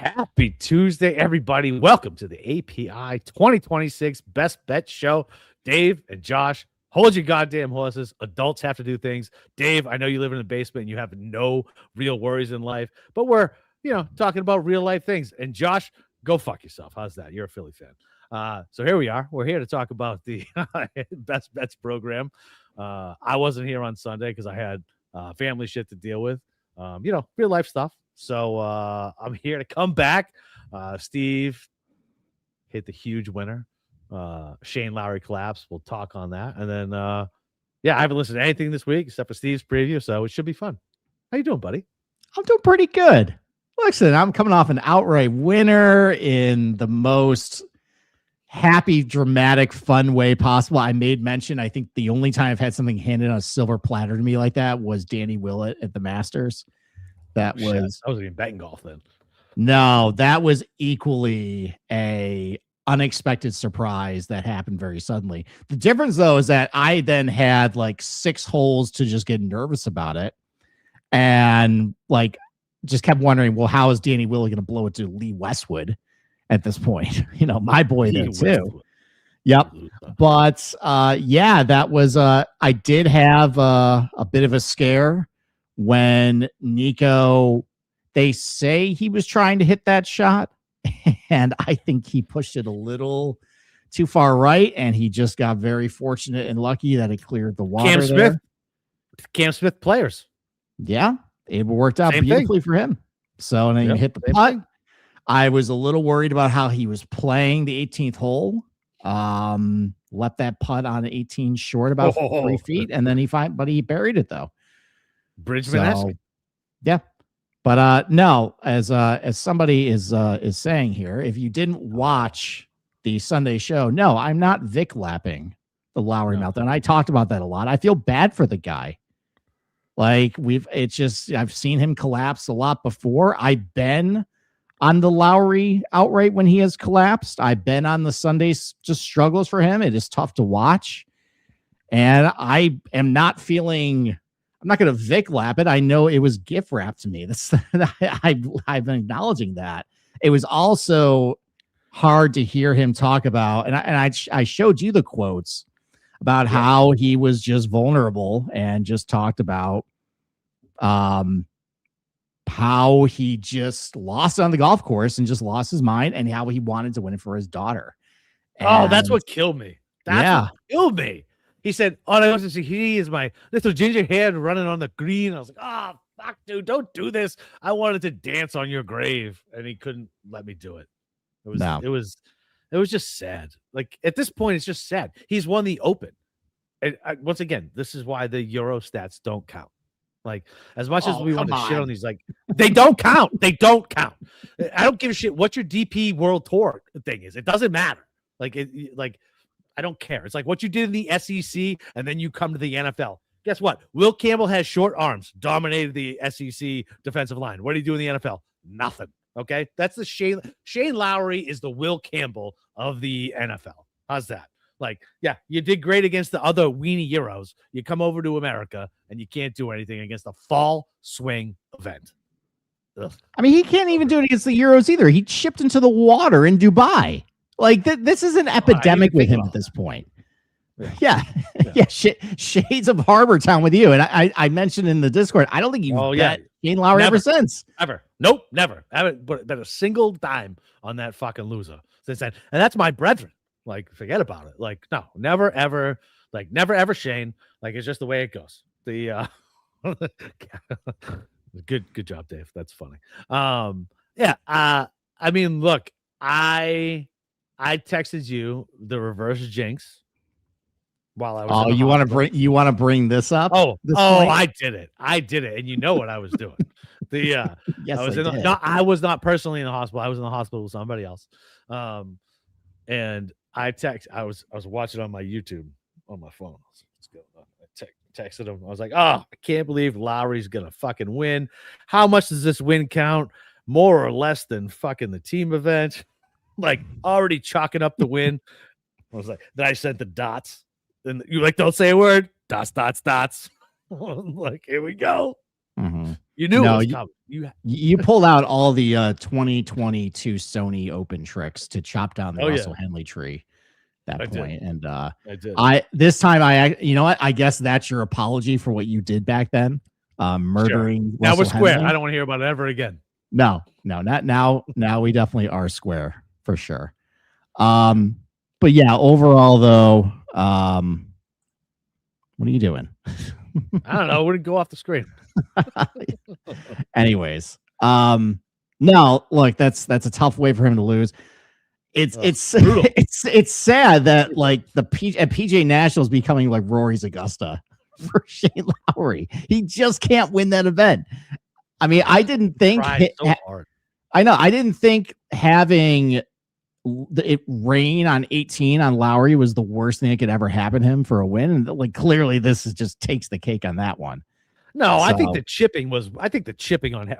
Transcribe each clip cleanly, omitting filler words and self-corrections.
Happy Tuesday, everybody. Welcome to the API 2026 Best Bet Show. Dave and Josh, hold your goddamn horses. Adults have to do things. Dave, I know you live in the basement and you have no real worries in life, but we're, talking about real life things. And Josh, go fuck yourself. How's that? You're a Philly fan. So here we are. We're here to talk about the Best Bets program. I wasn't here on Sunday because I had family shit to deal with, real life stuff. So I'm here to come back. Steve hit the huge winner. Shane Lowry collapse. We'll talk on that. And then, I haven't listened to anything this week except for Steve's preview, so it should be fun. How you doing, buddy? I'm doing pretty good. Listen, I'm coming off an outright winner in the most happy, dramatic, fun way possible. I made mention, I think the only time I've had something handed on a silver platter to me like that was Danny Willett at the Masters. I wasn't even betting golf then. No, that was equally a unexpected surprise that happened very suddenly. The difference, though, is that I then had like 6 holes to just get nervous about it. And just kept wondering, well, how is Danny Willett going to blow it to Lee Westwood at this point? My boy there too. Yep. But that was I did have a bit of a scare when Nico, they say he was trying to hit that shot, and I think he pushed it a little too far right, and he just got very fortunate and lucky that it cleared the water. Cam Smith players. Yeah, it worked out beautifully for him. So, and then he hit the putt. I was a little worried about how he was playing the 18th hole. Left that putt on 18 short about 3 feet, and then he buried it though. Bridgman. Yeah. But no, as somebody is saying here, if you didn't watch the Sunday show, no, I'm not Vic lapping the Lowry meltdown. I talked about that a lot. I feel bad for the guy. I've seen him collapse a lot before. I've been on the Lowry outright when he has collapsed. I've been on the Sundays just struggles for him. It is tough to watch. And I am not feeling, I'm not going to Vic lap it. I know it was gift wrapped to me. I've been acknowledging that. It was also hard to hear him talk about, and I showed you the quotes about how he was just vulnerable and just talked about how he just lost on the golf course and just lost his mind, and how he wanted to win it for his daughter. That's what killed me. What killed me. He said, he is my little ginger head running on the green. I was like, fuck, dude, don't do this. I wanted to dance on your grave, and he couldn't let me do it. It was just sad. Like, at this point, it's just sad. He's won the Open. And once again, this is why the Euro stats don't count. Like, as much as we want to shit on these, they don't count. They don't count. I don't give a shit what your DP World Tour thing is. It doesn't matter. I don't care. It's like what you did in the SEC, and then you come to the NFL. Guess what? Will Campbell has short arms, dominated the SEC defensive line. What did he do in the NFL? Nothing. Okay? That's the Shane Lowry is the Will Campbell of the NFL. How's that? You did great against the other weenie Euros. You come over to America, and you can't do anything against a fall swing event. Ugh. I mean, he can't even do it against the Euros either. He chipped into the water in Dubai. This is an epidemic with him at this point. Yeah. Shades of Harbor Town with you. And I mentioned in the Discord, I don't think you've bet Shane Lowry ever since. Ever. Nope, never. I haven't bet a single dime on that fucking loser since then. And that's my brethren. Forget about it. No, never, ever. Never, ever Shane. It's just the way it goes. The good job, Dave. That's funny. I mean, look, I texted you the reverse jinx while I was. You want to bring this up? I did it, and you know what I was doing. Yes, I was not personally in the hospital. I was in the hospital with somebody else. And I was watching on my YouTube on my phone. I texted him. I was like, I can't believe Lowry's gonna fucking win. How much does this win count? More or less than fucking the team event? Already chalking up the win. I was like, then I sent the dots. And you don't say a word. Dots. Here we go. Mm-hmm. You knew it was coming. You pulled out all the 2022 Sony Open tricks to chop down the Russell Henley tree. That point, and I did. This time you know what? I guess that's your apology for what you did back then, murdering. Now we're square. Henley. I don't want to hear about it ever again. No, not now. Now we definitely are square for sure. But yeah, overall though, what are you doing? I don't know. We're gonna go off the screen. Anyways, no, look, that's a tough way for him to lose. It's sad that like the PGA National is becoming like Rory's Augusta for Shane Lowry. He just can't win that event. I mean, I didn't think I didn't think having it rain on 18 on Lowry was the worst thing that could ever happen to him for a win. And like clearly this is just takes the cake on that one. No, I think the chipping on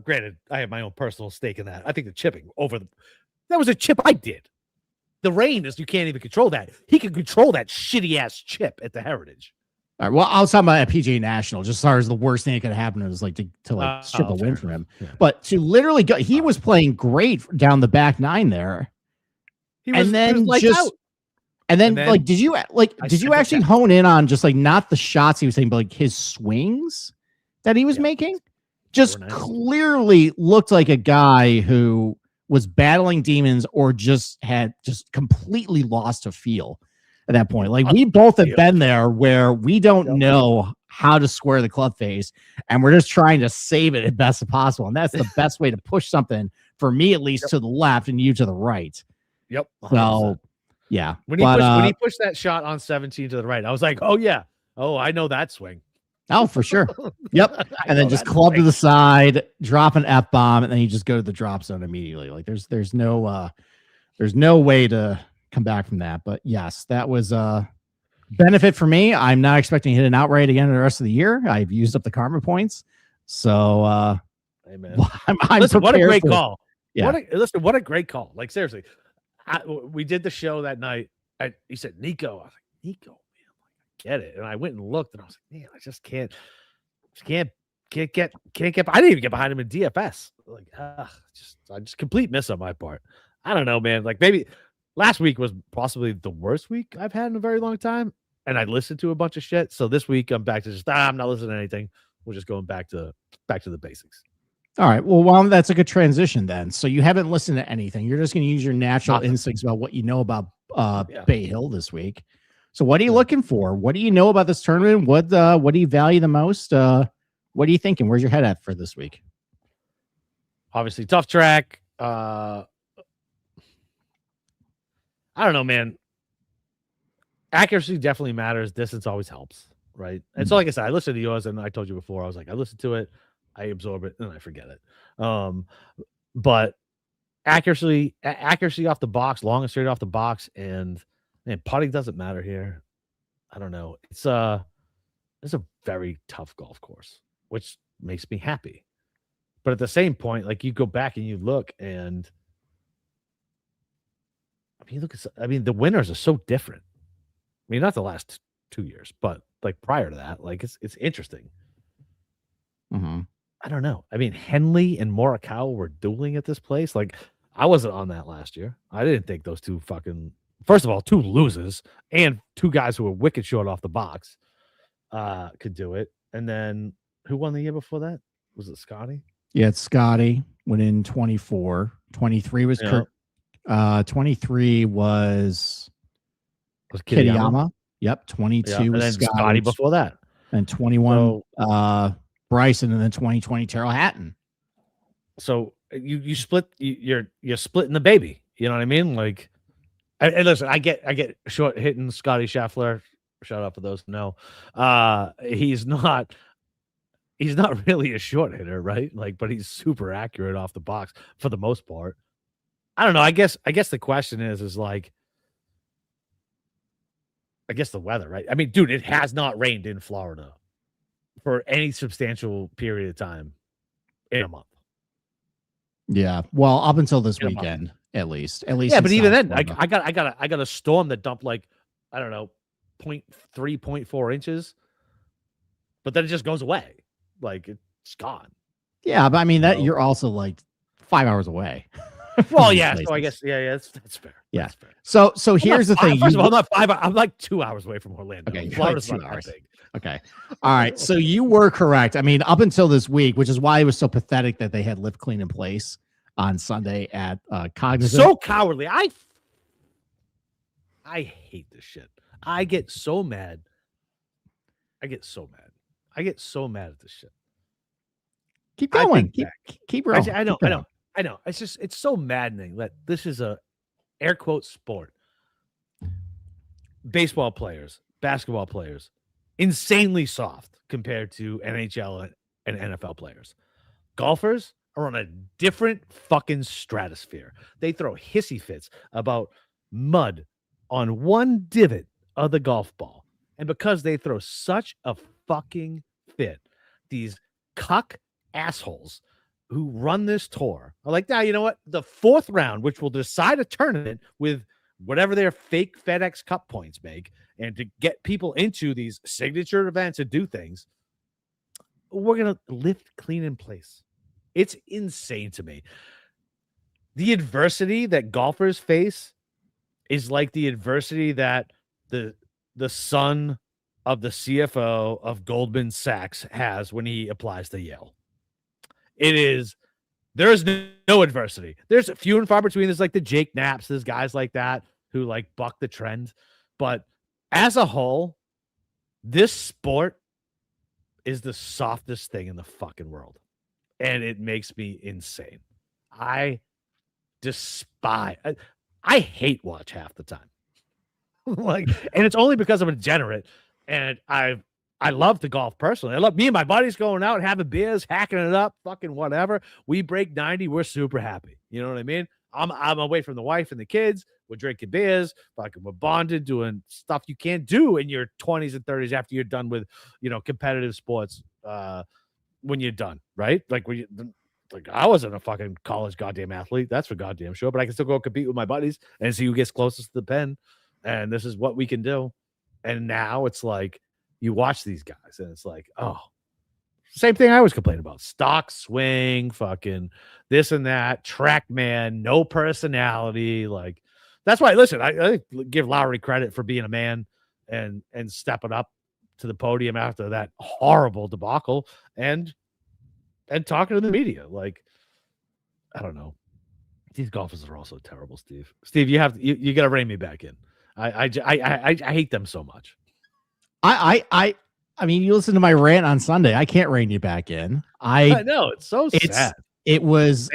granted, I have my own personal stake in that. I think the chipping that was a chip I did. The rain is you can't even control that. He can control that shitty ass chip at the Heritage. All right. Well, I was talking about a PGA National, just as far as the worst thing that could happen is like to strip a win from him. Yeah. But to literally go, he was playing great down the back nine there. And then like did you actually hone in on just like not the shots he was saying, but like his swings that he was making? Just clearly looked like a guy who was battling demons or just completely lost a feel at that point. Like we both have been there where we don't know how to square the club face and we're just trying to save it as best as possible. And that's the best way to push something for me, at least to the left and you to the right. Yep. 100%. So yeah. When he pushed that shot on 17 to the right, I was like, oh yeah. Oh, I know that swing. Oh, for sure. Yep. And then just club to the side, drop an F-bomb, and then you just go to the drop zone immediately. Like there's no way to come back from that. But yes, that was a benefit for me. I'm not expecting to hit an outright again the rest of the year. I've used up the karma points. So Amen. Listen, what a great call. Yeah. What a great call. Like seriously. We did the show that night. He said, Nico. I was like, Nico, man, get it. And I went and looked and I was like, man, I just can't get I didn't even get behind him in DFS. Like, I just complete miss on my part. I don't know, man. Like maybe last week was possibly the worst week I've had in a very long time. And I listened to a bunch of shit. So this week I'm back to just I'm not listening to anything. We're just going back to the basics. All right. Well, that's a good transition then. So you haven't listened to anything. You're just going to use your natural instincts about what you know about Bay Hill this week. So what are you looking for? What do you know about this tournament? What do you value the most? What are you thinking? Where's your head at for this week? Obviously, tough track. I don't know, man. Accuracy definitely matters. Distance always helps, right? And so, like I said, I listened to yours, and I told you before, I was like, I listened to it. I absorb it and I forget it. But accuracy off the box, long and straight off the box, and man, putting doesn't matter here. I don't know. It's a very tough golf course, which makes me happy. But at the same point, like you go back and you look, and I mean, the winners are so different. I mean, not the last 2 years, but like prior to that, like it's interesting. Mm-hmm. I don't know. I mean, Henley and Morikawa were dueling at this place. Like, I wasn't on that last year. I didn't think those two first of all, two losers and two guys who were wicked short off the box could do it. And then who won the year before that? Was it Scotty? Yeah, it's Scotty. Went in 24. 23 was Kirk. 23 was Kitayama. Yep. 22 was Scotty before that. And 21 Bryson, and then 2020 Terrell Hatton. So you split you're splitting the baby. You know what I mean? Like, and listen, I get short hitting Scotty Scheffler. Shout out for those who know. He's not really a short hitter, right? Like, but he's super accurate off the box for the most part. I don't know. I guess the question is like, I guess the weather, right? I mean, dude, it has not rained in Florida for any substantial period of time in a month. Yeah. Well, up until this weekend, at least. Yeah, but even then, I got a storm that dumped like, I don't know, 0.3, 0.4 inches. But then it just goes away. Like it's gone. Yeah, but I mean that you're also like 5 hours away. Well, yeah. So I guess that's fair. Yeah. That's fair. So here's the thing. First of all, I'm not 5. I'm like 2 hours away from Orlando. Okay, Florida's like 2 not hours. that big. Okay. All right. So you were correct. I mean, up until this week, which is why it was so pathetic that they had Live Clean in place on Sunday at Cognizant. So cowardly. I hate this shit. I get so mad. I get so mad at this shit. Keep going. Keep rolling. I know. It's so maddening that this is a air quote sport. Baseball players, basketball players, insanely soft compared to NHL and NFL players. Golfers are on a different fucking stratosphere. They throw hissy fits about mud on one divot of the golf ball. And because they throw such a fucking fit, these cuck assholes who run this tour are like, now, you know what? The 4th round, which will decide a tournament with whatever their fake FedEx Cup points make, and to get people into these signature events and do things, we're going to lift clean in place. It's insane to me. The adversity that golfers face is like the adversity that the son of the CFO of Goldman Sachs has when he applies to Yale. There is no adversity. There's few and far between. There's like the Jake Knaps, there's guys like that who like buck the trend. But as a whole, this sport is the softest thing in the fucking world. And it makes me insane. I hate watch half the time. And it's only because I'm a degenerate, and I love to golf personally. I love me and my buddies going out and having beers, hacking it up, fucking whatever. We break 90, we're super happy. You know what I mean? I'm away from the wife and the kids. We're drinking beers, fucking we're bonded, doing stuff you can't do in your 20s and 30s after you're done with, competitive sports. When you're done, right? Like I wasn't a fucking college goddamn athlete. That's for goddamn sure. But I can still go compete with my buddies and see who gets closest to the pen. And this is what we can do. And now it's like you watch these guys and it's like, oh, same thing I was complaining about. Stock swing, fucking this and that, TrackMan, no personality. Like that's why, listen, I give Lowry credit for being a man and stepping up to the podium after that horrible debacle and talking to the media. Like, I don't know. These golfers are also terrible, Steve. Steve, you got to rein me back in. I hate them so much. I mean, you listen to my rant on Sunday. I can't rein you back in. I know it's so sad. It was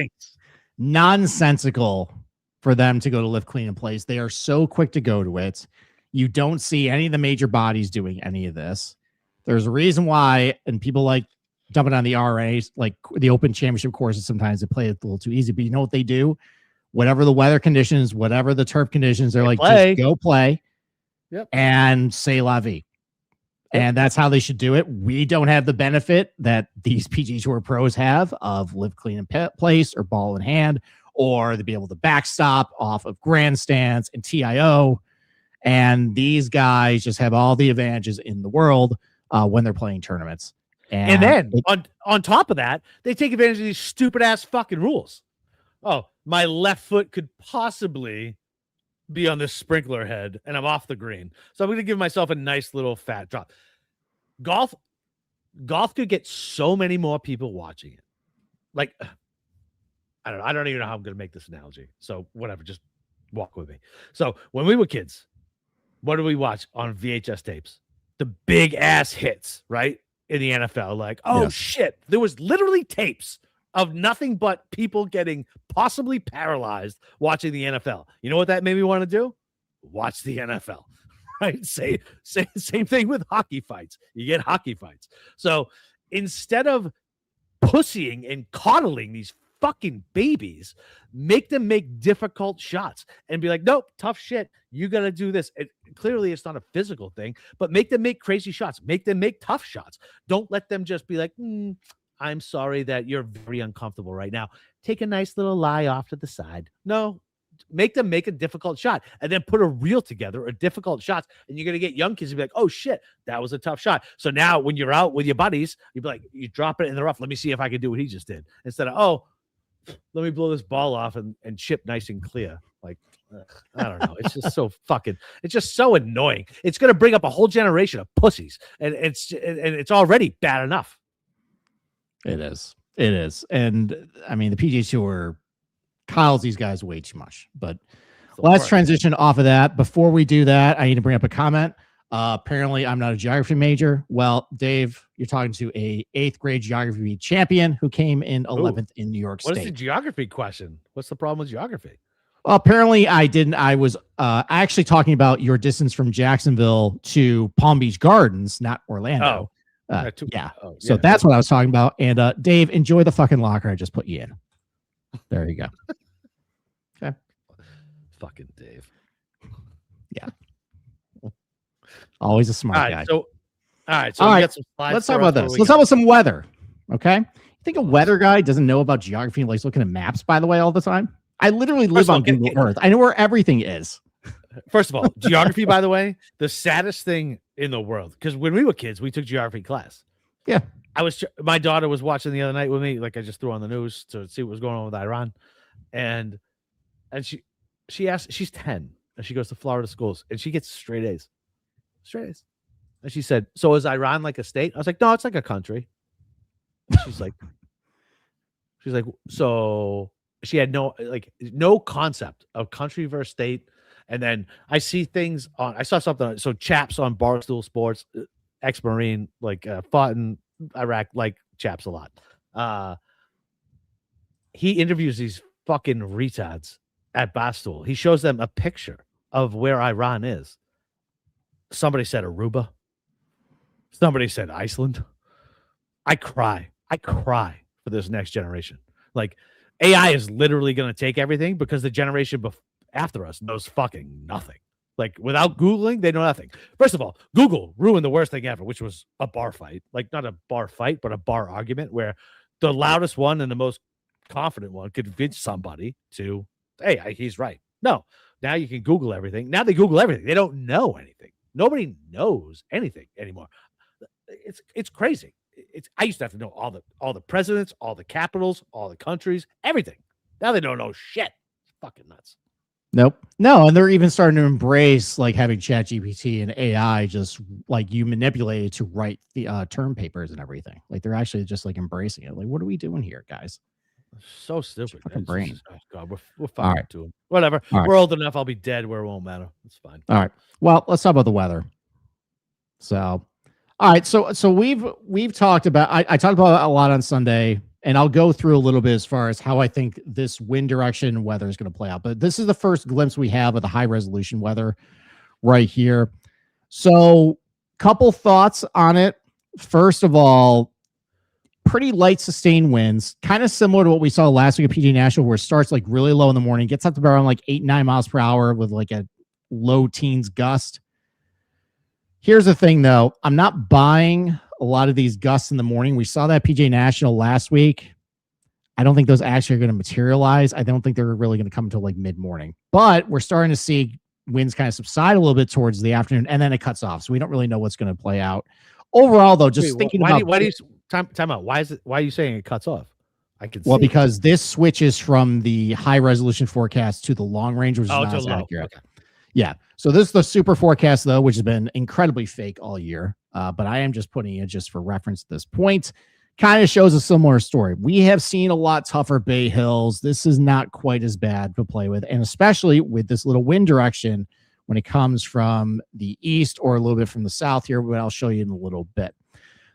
nonsensical for them to go to Live Clean in Place. They are so quick to go to it. You don't see any of the major bodies doing any of this. There's a reason why, and people like dumping on the RAs, like the Open Championship courses. Sometimes they play it a little too easy, but you know what they do? Whatever the weather conditions, whatever the turf conditions, they're like, just go play and say la vie. And that's how they should do it. We don't have the benefit that these PGA Tour pros have of Live Clean in Place or ball in hand, or to be able to backstop off of grandstands and TIO. And these guys just have all the advantages in the world when they're playing tournaments. And then on top of that, they take advantage of these stupid ass fucking rules. Oh, my left foot could possibly be on this sprinkler head and I'm off the green. So I'm going to give myself a nice little fat drop. Golf could get so many more people watching it. Like, I don't even know how I'm going to make this analogy. So whatever, just walk with me. So when we were kids, what did we watch on VHS tapes? The big ass hits, right? In the NFL. Like, oh shit. There was literally tapes of nothing but people getting possibly paralyzed watching the NFL. You know what that made me want to do? Watch the NFL. Right? Same thing with hockey fights. You get hockey fights. So instead of pussying and coddling these fucking babies, make them make difficult shots and be like, nope, tough shit. You got to do this. Clearly it's not a physical thing, but make them make crazy shots. Make them make tough shots. Don't let them just be like, I'm sorry that you're very uncomfortable right now. Take a nice little lie off to the side. No, make them make a difficult shot and then put a reel together of difficult shots. And you're going to get young kids to be like, oh shit, that was a tough shot. So now when you're out with your buddies, you'd be like, you drop it in the rough. Let me see if I can do what he just did. Instead of, oh, let me blow this ball off and chip nice and clear. Like, I don't know. It's just it's just so annoying. It's going to bring up a whole generation of pussies, and it's already bad enough. It is. And I mean, the PGA Tour Kyle's these guys way too much, but let's transition off of that. Before we do that, I need to bring up a comment. Apparently I'm not a geography major. Well, Dave, you're talking to a 8th grade geography champion who came in 11th in New York State. What's the geography question? What's the problem with geography? Well, apparently I didn't. I was actually talking about your distance from Jacksonville to Palm Beach Gardens, not Orlando. So that's what I was talking about. And Dave, enjoy the fucking locker I just put you in. There you go. Okay. Fucking Dave. Yeah. Always a smart guy. All right. Let's talk about this. Let's talk about some weather. Okay. You think a weather guy doesn't know about geography and likes looking at maps, by the way, all the time? I literally live on Google Earth. I know where everything is. First of all, geography, by the way, the saddest thing in the world. Because when we were kids, we took geography class. Yeah. My daughter was watching the other night with me. Like I just threw on the news to see what was going on with Iran. And she asked, she's 10 and she goes to Florida schools and she gets straight A's. Straight A's. And she said, so is Iran like a state? I was like, no, it's like a country. And she's like, so she had no concept of country versus state. And then I see things I saw something. So Chaps on Barstool Sports, ex-Marine, fought in Iraq, like Chaps a lot. He interviews these fucking retards at Barstool. He shows them a picture of where Iran is. Somebody said Aruba. Somebody said Iceland. I cry for this next generation. Like, AI is literally going to take everything because the generation after us knows fucking nothing. Like, without Googling, they know nothing. First of all, Google ruined the worst thing ever, which was a bar fight. Like, not a bar fight, but a bar argument where the loudest one and the most confident one convince somebody to, hey, he's right. No, now you can Google everything. Now they Google everything. They don't know anything. Nobody knows anything anymore. It's crazy. I used to have to know all the presidents, all the capitals, all the countries, everything. Now they don't know shit. It's fucking nuts. Nope. No, and they're even starting to embrace like having ChatGPT and AI just like you manipulate it to write the term papers and everything. Like they're actually just like embracing it. Like, what are we doing here, guys? So stupid. Fucking brain. Oh God, we're fucking to them. Whatever. We're old enough. I'll be dead where it won't matter. It's fine. All right. Well, let's talk about the weather. So, all right. So we've talked about. I talked about a lot on Sunday. And I'll go through a little bit as far as how I think this wind direction weather is going to play out. But this is the first glimpse we have of the high resolution weather right here. So couple thoughts on it. First of all, pretty light sustained winds, kind of similar to what we saw last week at PGA National, where it starts like really low in the morning, gets up to around like 8-9 miles per hour with like a low teens gust. Here's the thing, though. I'm not buying a lot of these gusts in the morning. We saw that PGA National last week. I don't think those actually are going to materialize. I don't think they're really going to come until like mid-morning. But we're starting to see winds kind of subside a little bit towards the afternoon, and then it cuts off. So we don't really know what's going to play out. Overall, though, just thinking about... Time out. Why are you saying it cuts off? Because this switches from the high-resolution forecast to the long range, which is not as accurate. Okay. Yeah. So this is the super forecast, though, which has been incredibly fake all year. But I am just putting it just for reference at this point. Kind of shows a similar story. We have seen a lot tougher Bay Hills. This is not quite as bad to play with. And especially with this little wind direction when it comes from the east or a little bit from the south here, but I'll show you in a little bit.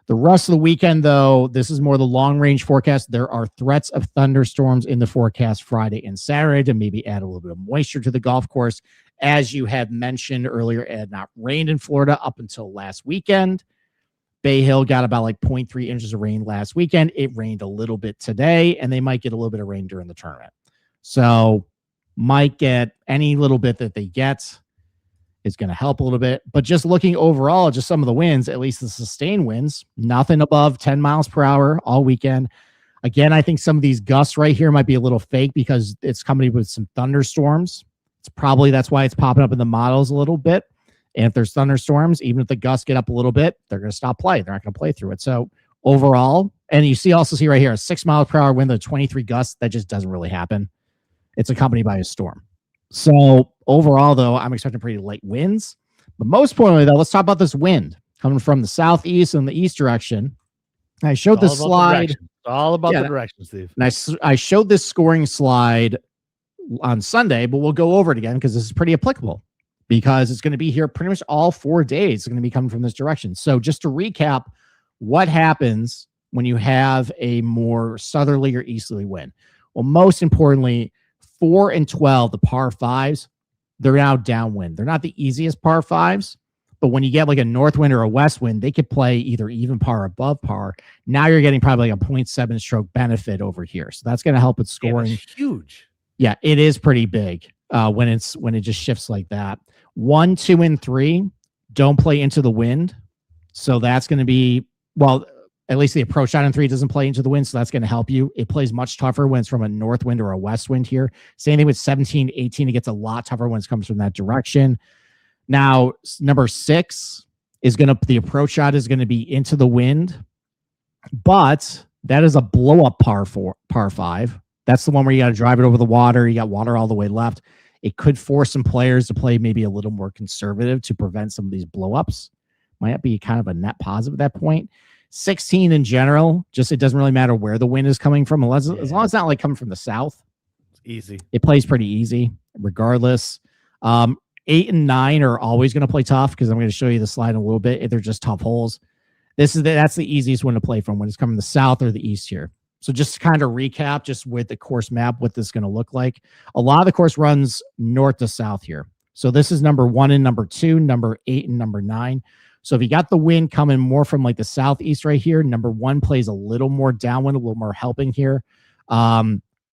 The rest of the weekend, though, this is more the long-range forecast. There are threats of thunderstorms in the forecast Friday and Saturday to maybe add a little bit of moisture to the golf course. As you had mentioned earlier, it had not rained in Florida up until last weekend. Bay Hill got about like 0.3 inches of rain last weekend. It rained a little bit today, and they might get a little bit of rain during the tournament. So might get any little bit that they get is going to help a little bit. But just looking overall, just some of the winds, at least the sustained winds, nothing above 10 miles per hour all weekend. Again, I think some of these gusts right here might be a little fake because it's coming with some thunderstorms. That's why it's popping up in the models a little bit. And if there's thunderstorms, even if the gusts get up a little bit, they're going to stop play. They're not going to play through it. So overall, and you also see right here, a 6 miles per hour wind with 23 gusts. That just doesn't really happen. It's accompanied by a storm. So overall, though, I'm expecting pretty light winds. But most importantly, though, let's talk about this wind coming from the southeast and the east direction. I showed this slide. It's all about the direction, Steve. And I showed this scoring slide on Sunday, but we'll go over it again because this is pretty applicable because it's going to be here pretty much all 4 days. It's going to be coming from this direction. So just to recap, what happens when you have a more southerly or easterly wind? Well, most importantly, 4 and 12, the par fives, they're now downwind. They're not the easiest par fives, but when you get like a north wind or a west wind, they could play either even par or above par. Now you're getting probably like a 0.7 stroke benefit over here. So that's going to help with scoring. Yeah, huge. Yeah, it is pretty big when it just shifts like that. 1, 2, and 3 don't play into the wind. So that's going to be, well, at least the approach shot in 3 doesn't play into the wind. So that's going to help you. It plays much tougher when it's from a north wind or a west wind here. Same thing with 17, 18. It gets a lot tougher when it comes from that direction. Now, number 6 is the approach shot is going to be into the wind, but that is a blow up par 5. That's the one where you got to drive it over the water. You got water all the way left. It could force some players to play maybe a little more conservative to prevent some of these blow ups. Might be kind of a net positive at that point. 16 in general, just it doesn't really matter where the wind is coming from, as long as it's not like coming from the south. It's easy. It plays pretty easy regardless. 8 and 9 are always going to play tough because I'm going to show you the slide in a little bit. They're just tough holes. That's the easiest one to play from when it's coming the south or the east here. So just to kind of recap, just with the course map, what this is going to look like. A lot of the course runs north to south here. So this is number 1 and number 2, number 8 and number 9. So if you got the wind coming more from like the southeast right here, number 1 plays a little more downwind, a little more helping here.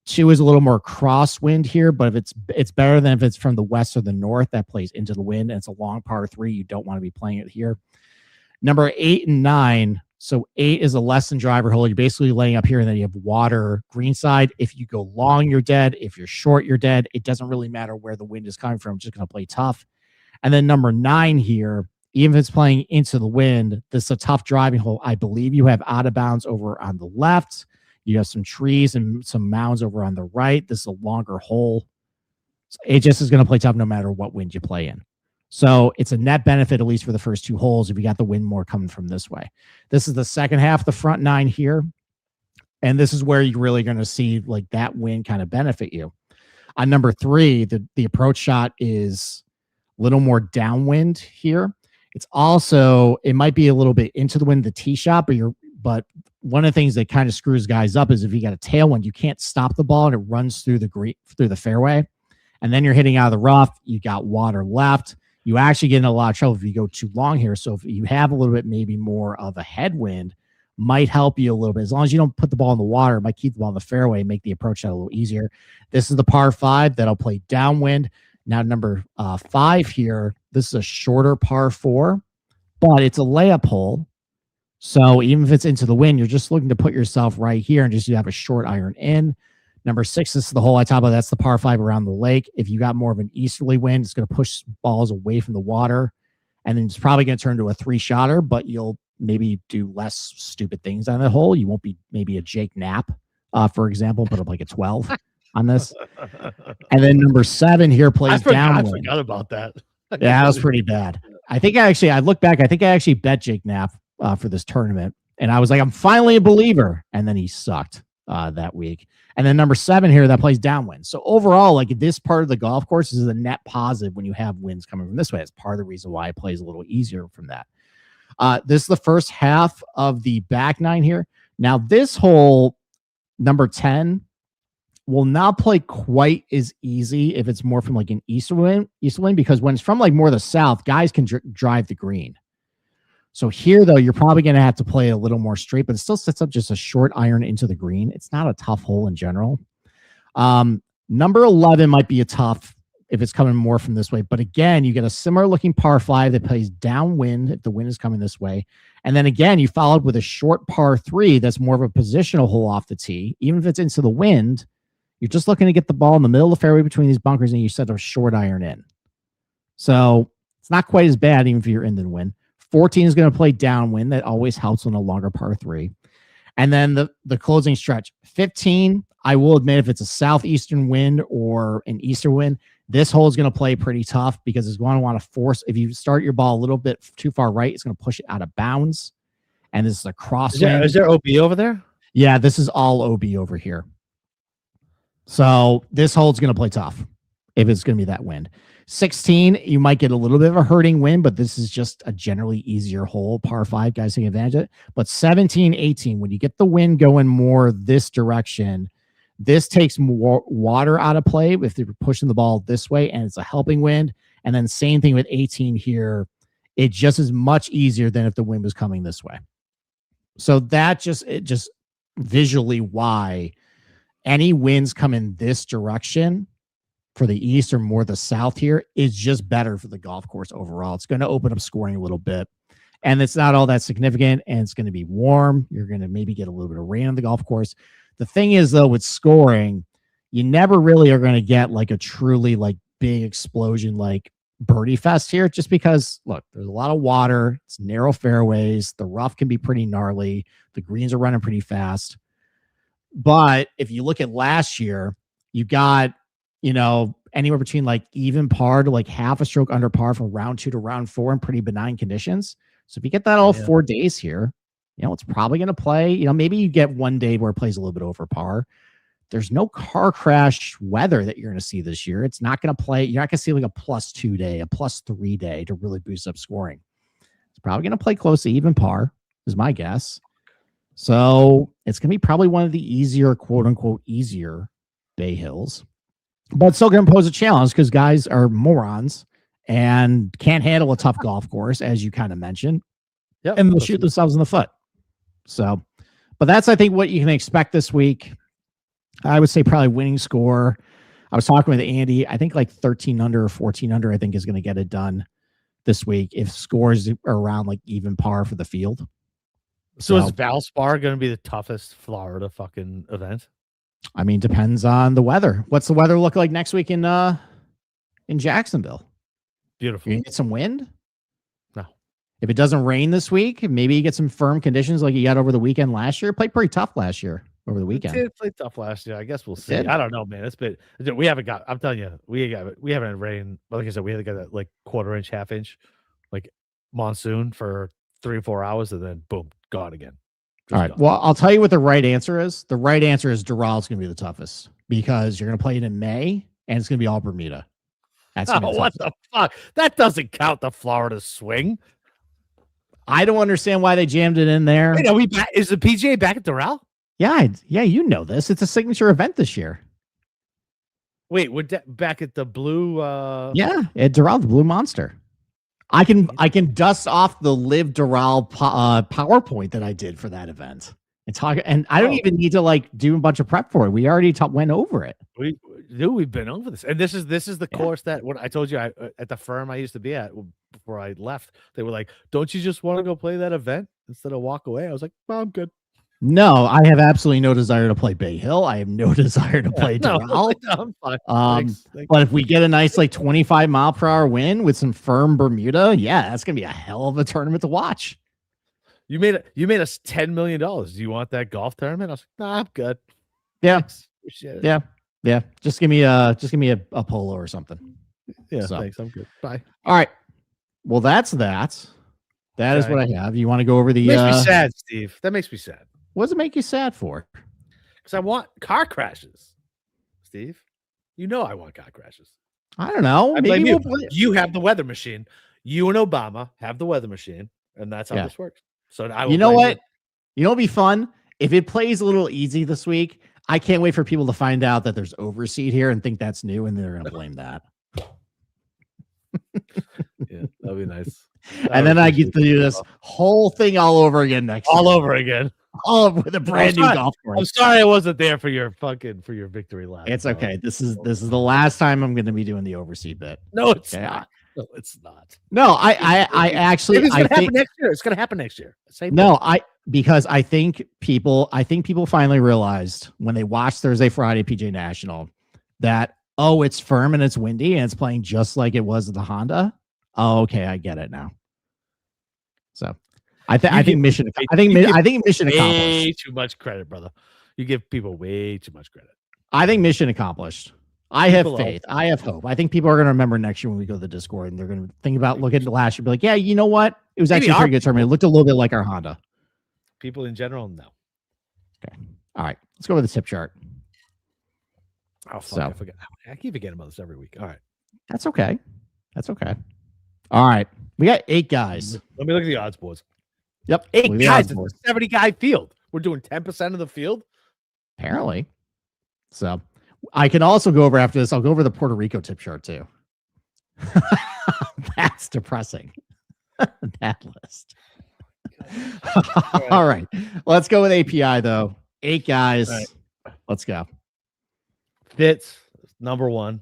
2 is a little more crosswind here, but if it's better than if it's from the west or the north, that plays into the wind, and it's a long par 3. You don't want to be playing it here. Number 8 and 9. So 8 is a less than driver hole. You're basically laying up here, and then you have water green side. If you go long, you're dead. If you're short, you're dead. It doesn't really matter where the wind is coming from. It's just going to play tough. And then number 9 here, even if it's playing into the wind, this is a tough driving hole. I believe you have out of bounds over on the left. You have some trees and some mounds over on the right. This is a longer hole. It just is going to play tough no matter what wind you play in. So it's a net benefit, at least for the first 2 holes, if you got the wind more coming from this way. This is the second half, the front 9 here. And this is where you're really going to see like that wind kind of benefit you. On number 3, the approach shot is a little more downwind here. It's also, it might be a little bit into the wind, the tee shot, but one of the things that kind of screws guys up is if you got a tailwind, you can't stop the ball and it runs through the fairway. And then you're hitting out of the rough. You got water left. You actually get in a lot of trouble if you go too long here. So if you have a little bit, maybe more of a headwind, might help you a little bit. As long as you don't put the ball in the water, it might keep the ball in the fairway, make the approach shot a little easier. This is the par 5 that'll play downwind. Now, number 5 here, this is a shorter par 4, but it's a layup hole. So even if it's into the wind, you're just looking to put yourself right here and just you have a short iron in. Number 6, this is the hole I talk about. That's the par 5 around the lake. If you got more of an easterly wind, it's going to push balls away from the water. And then it's probably going to turn to a 3-shotter, but you'll maybe do less stupid things on the hole. You won't be maybe a Jake Knapp, for example, put up like a 12 on this. And then number 7 here plays downwind. I forgot about that. Yeah, that was pretty bad. I look back, I think I actually bet Jake Knapp for this tournament. And I was like, I'm finally a believer. And then he sucked that week. And then number 7 here, that plays downwind. So overall, like this part of the golf course is a net positive when you have winds coming from this way. It's part of the reason why it plays a little easier from that. This is the first half of the back 9 here. Now this hole, number 10, will not play quite as easy if it's more from like an east wind, because when it's from like more the south, guys can drive the green. So here, though, you're probably going to have to play a little more straight, but it still sets up just a short iron into the green. It's not a tough hole in general. Number 11 might be a tough. if it's coming more from this way. But again, you get a similar looking par 5 that plays downwind if the wind is coming this way. And then again, you followed with a short par 3 that's more of a positional hole off the tee. Even if it's into the wind, you're just looking to get the ball in the middle of the fairway between these bunkers, and you set a short iron in. So it's not quite as bad even if you're in the wind. 14 is going to play downwind. That always helps on a longer par 3. And then the closing stretch, 15, I will admit, if it's a southeastern wind or an eastern wind, this hole is going to play pretty tough because it's going to want to force. If you start your ball a little bit too far right, it's going to push it out of bounds. And this is a crosswind. Is there OB over there? Yeah, this is all OB over here. So this hole's going to play tough if it's going to be that wind. 16, you might get a little bit of a hurting wind, but this is just a generally easier hole. Par 5, guys take advantage of it. But 17, 18, when you get the wind going more this direction, this takes more water out of play if you're pushing the ball this way, and it's a helping wind. And then same thing with 18 here. It just is much easier than if the wind was coming this way. So that just visually why any winds come in this direction for the east or more the south here is just better for the golf course overall. It's going to open up scoring a little bit, and it's not all that significant, and it's going to be warm. You're going to maybe get a little bit of rain on the golf course. The thing is, though, with scoring, you never really are going to get like a truly like big explosion like birdie fest here, just because, look, there's a lot of water. It's narrow fairways. The rough can be pretty gnarly. The greens are running pretty fast. But if you look at last year, you got, anywhere between like even par to like half a stroke under par from round 2 to round 4 in pretty benign conditions. So if you get that all 4 days here, it's probably going to play. Maybe you get one day where it plays a little bit over par. There's no car crash weather that you're going to see this year. It's not going to play. You're not going to see like a +2 day, a +3 day to really boost up scoring. It's probably going to play close to even par, is my guess. So it's going to be probably one of the easier, quote unquote, easier Bay Hills, but still going to pose a challenge because guys are morons and can't handle a tough golf course, as you kind of mentioned. Yep, and they'll shoot themselves in the foot. So, but that's, I think, what you can expect this week. I would say probably winning score. I was talking with Andy. I think like 13 under or 14 under, I think, is going to get it done this week if scores are around like even par for the field. So is Valspar going to be the toughest Florida fucking event? I mean, depends on the weather. What's the weather look like next week in Jacksonville? Beautiful. You get some wind? No. If it doesn't rain this week, maybe you get some firm conditions like you got over the weekend last year. It played pretty tough last year over the weekend. It played tough last year. I guess we'll see. I don't know, man. It's been, we haven't got, I'm telling you, we haven't rained. Like I said, we haven't got that like quarter-inch, half-inch, like monsoon for 3 or 4 hours, and then boom, gone again. All right. Gone. Well, I'll tell you what the right answer is. The right answer is Doral is going to be the toughest because you're going to play it in May, and it's going to be all Bermuda. That's what the fuck? That doesn't count the Florida swing. I don't understand why they jammed it in there. Wait, are we back? Is the PGA back at Doral? Yeah, you know this. It's a signature event this year. Wait, we're back at the blue. Yeah, at Doral, the Blue Monster. I can dust off the Live Doral PowerPoint that I did for that event and talk. And I don't even need to like do a bunch of prep for it. We already went over it. We've been over this, and this is the course that what I told you at the firm I used to be at before I left. They were like, "Don't you just want to go play that event instead of walk away?" I was like, "Well, I'm good." No, I have absolutely no desire to play Bay Hill. I have no desire to play Doral. No, I'm fine. Thanks. But if we get a nice like 25-mile-per-hour wind with some firm Bermuda, yeah, that's gonna be a hell of a tournament to watch. You made us $10 million. Do you want that golf tournament? I was like, nah, I'm good. Yeah, Thanks. Yeah. Just give me a polo or something. Yeah, thanks. I'm good. Bye. All right. Well, that's that. That is what I have. You want to go over the? Makes me sad, Steve. That makes me sad. What does it make you sad for? Because I want car crashes, Steve. You know I want car crashes. I don't know. Maybe you have the weather machine. You and Obama have the weather machine, and that's how this works. So you know what? You know what'd be fun? If it plays a little easy this week, I can't wait for people to find out that there's overseed here and think that's new, and they're going to blame that. Yeah, that'd be nice. And then I get to do this whole thing all over again next year. All over again. all with a brand new golf course. I'm sorry I wasn't there for your victory lap. It's okay. This is the last time I'm going to be doing the oversee bit. No, it's not. No, it's not. No, I actually it's gonna happen next year. It's gonna happen next year. Because I think people finally realized when they watched Thursday, Friday PGA National that it's firm and it's windy and it's playing just like it was at the Honda. Oh, okay, I get it now. So I think mission accomplished. Way too much credit, brother. You give people way too much credit. I think mission accomplished. I have faith. I have hope. I think people are going to remember next year when we go to the Discord and they're going to think about looking at the last year, be like, yeah, you know what? It was actually a pretty good tournament. It looked a little bit like our Honda. People in general, no. Okay. All right. Let's go with the tip chart. Oh, fuck. I forget. I keep forgetting about this every week. All right. That's okay. All right. We got 8 guys. Let me look at the odds boards. Yep. 8 guys. It's a 70 guy field. We're doing 10% of the field. Apparently. So I can also go over after this. I'll go over the Puerto Rico tip chart too. That's depressing. That list. All right. Let's go with API though. 8 guys. Right. Let's go. Fitz, number 1.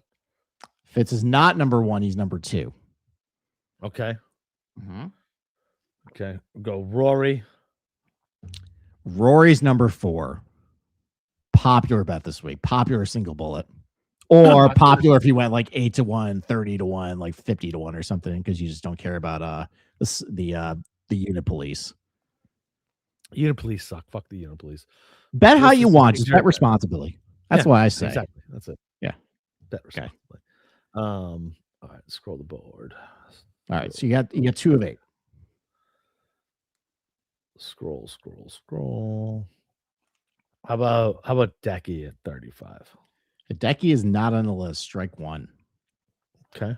Fitz is not number 1. He's number 2. Okay. Mm-hmm. Okay. We'll go Rory. Rory's number 4. Popular bet this week. Popular single bullet. Or popular if you went like 8-1, 30-1, like 50-1 or something, because you just don't care about the unit police. Unit police suck. Fuck the unit police. Bet how you want. Just bet responsibly. That's why I say. Exactly. That's it. Yeah. Bet responsibly. Okay. All right. Scroll the board. All right. So you got 2 of 8. Scroll. How about Decky at 35? Decky is not on the list. Strike 1. Okay.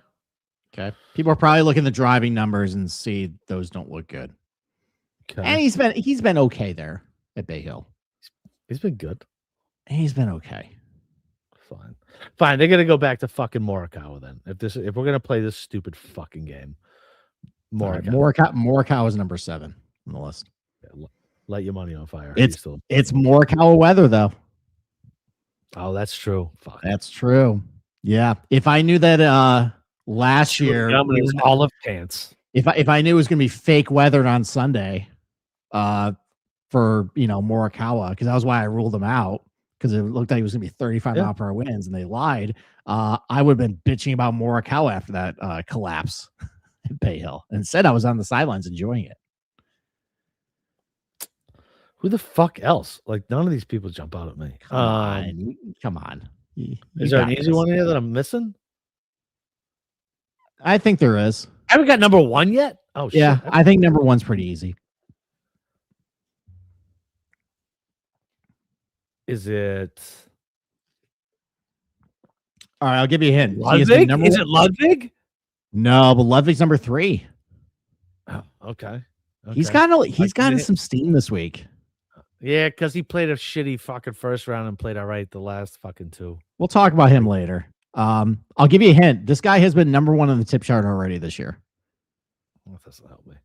People are probably looking at the driving numbers and see those don't look good. Okay. And he's been okay there at Bay Hill. He's been good. He's been okay. Fine. They're gonna go back to fucking Morikawa then. If we're gonna play this stupid fucking game, Morikawa is number 7 on the list. Yeah, light your money on fire. It's Morikawa weather though. Oh, that's true. Fuck. That's true. Yeah. If I knew that last year was olive pants. If I knew it was gonna be fake weather on Sunday, for Morikawa, because that was why I ruled him out, because it looked like it was gonna be 35 mile per hour winds, and they lied. I would have been bitching about Morikawa after that collapse at Bay Hill. Instead, I was on the sidelines enjoying it. Who the fuck else? Like, none of these people jump out at me. Come on. Is there an easy one here that I'm missing? I think there is. I haven't got number 1 yet. Oh, yeah. Shit. I think number 1's pretty easy. Is it? All right, I'll give you a hint. Ludwig? Is it Ludwig? No, but Ludwig's number 3. Oh, okay. He's gotten some steam this week. Yeah, because he played a shitty fucking first round and played all right the last fucking 2. We'll talk about him later. I'll give you a hint. This guy has been number 1 on the tip chart already this year. Well, that doesn't help me.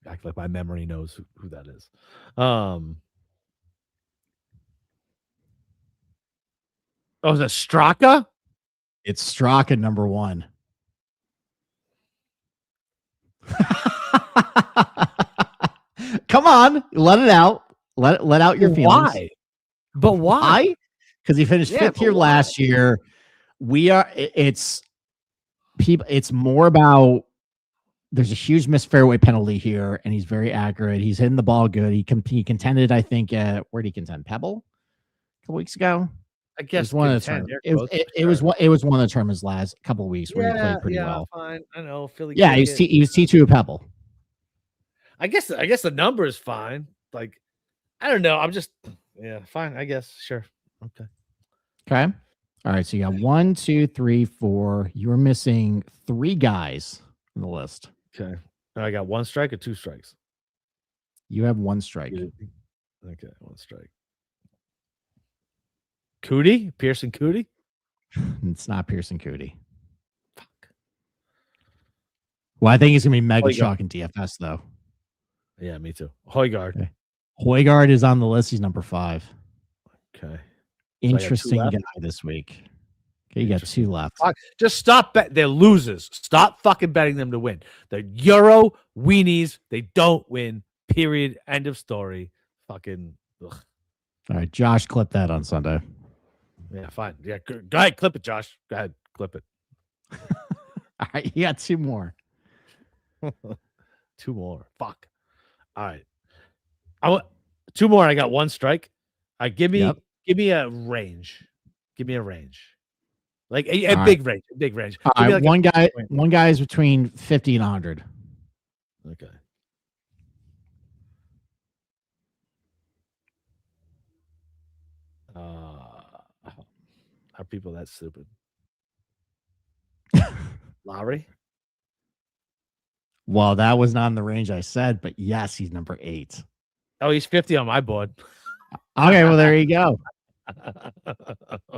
Act like my memory knows who that is. Oh, is it Straka? It's Straka number 1. Come on, let it out. Let out your feelings. Why? But why? Because he finished 5th here last year. It's more about there's a huge missed fairway penalty here, and he's very accurate. He's hitting the ball good. He contended, I think, at where did he contend? Pebble a couple weeks ago. I guess it was one of the tournaments. It was one of the tournaments last couple of weeks where he played pretty well. Fine. I know Philly. Yeah, he was T2 at Pebble. I guess the number is fine. Like, I don't know. I'm just fine. I guess sure. Okay. All right. So you got 1, 2, 3, 4. You're missing 3 guys on the list. Okay. I got 1 strike or 2 strikes. You have 1 strike. Okay, 1 strike. Cootie? Pearson Cootie? It's not Pearson Cootie. Fuck. Well, I think he's gonna be mega chalk in DFS though. Yeah, me too. Højgaard. Okay. Højgaard is on the list. He's number 5. Okay. Interesting guy this week. Okay, you got 2 left. Just stop bet. They're losers. Stop fucking betting them to win. They're Euro weenies. They don't win. Period. End of story. Fucking. Ugh. All right, Josh, clip that on Sunday. Yeah, fine. Yeah, go ahead, clip it, Josh. Go ahead, clip it. All right, you got 2 more. 2 more. Fuck. All right. I want 2 more. I got 1 strike. Give me a range. Give me a range. Like a big range. A big range. All right, like one guy is between 50 and 100. Okay. Are people that stupid? Lowry? Well, that was not in the range I said, but yes, he's number 8. Oh, he's 50 on my board. Okay, well, there you go.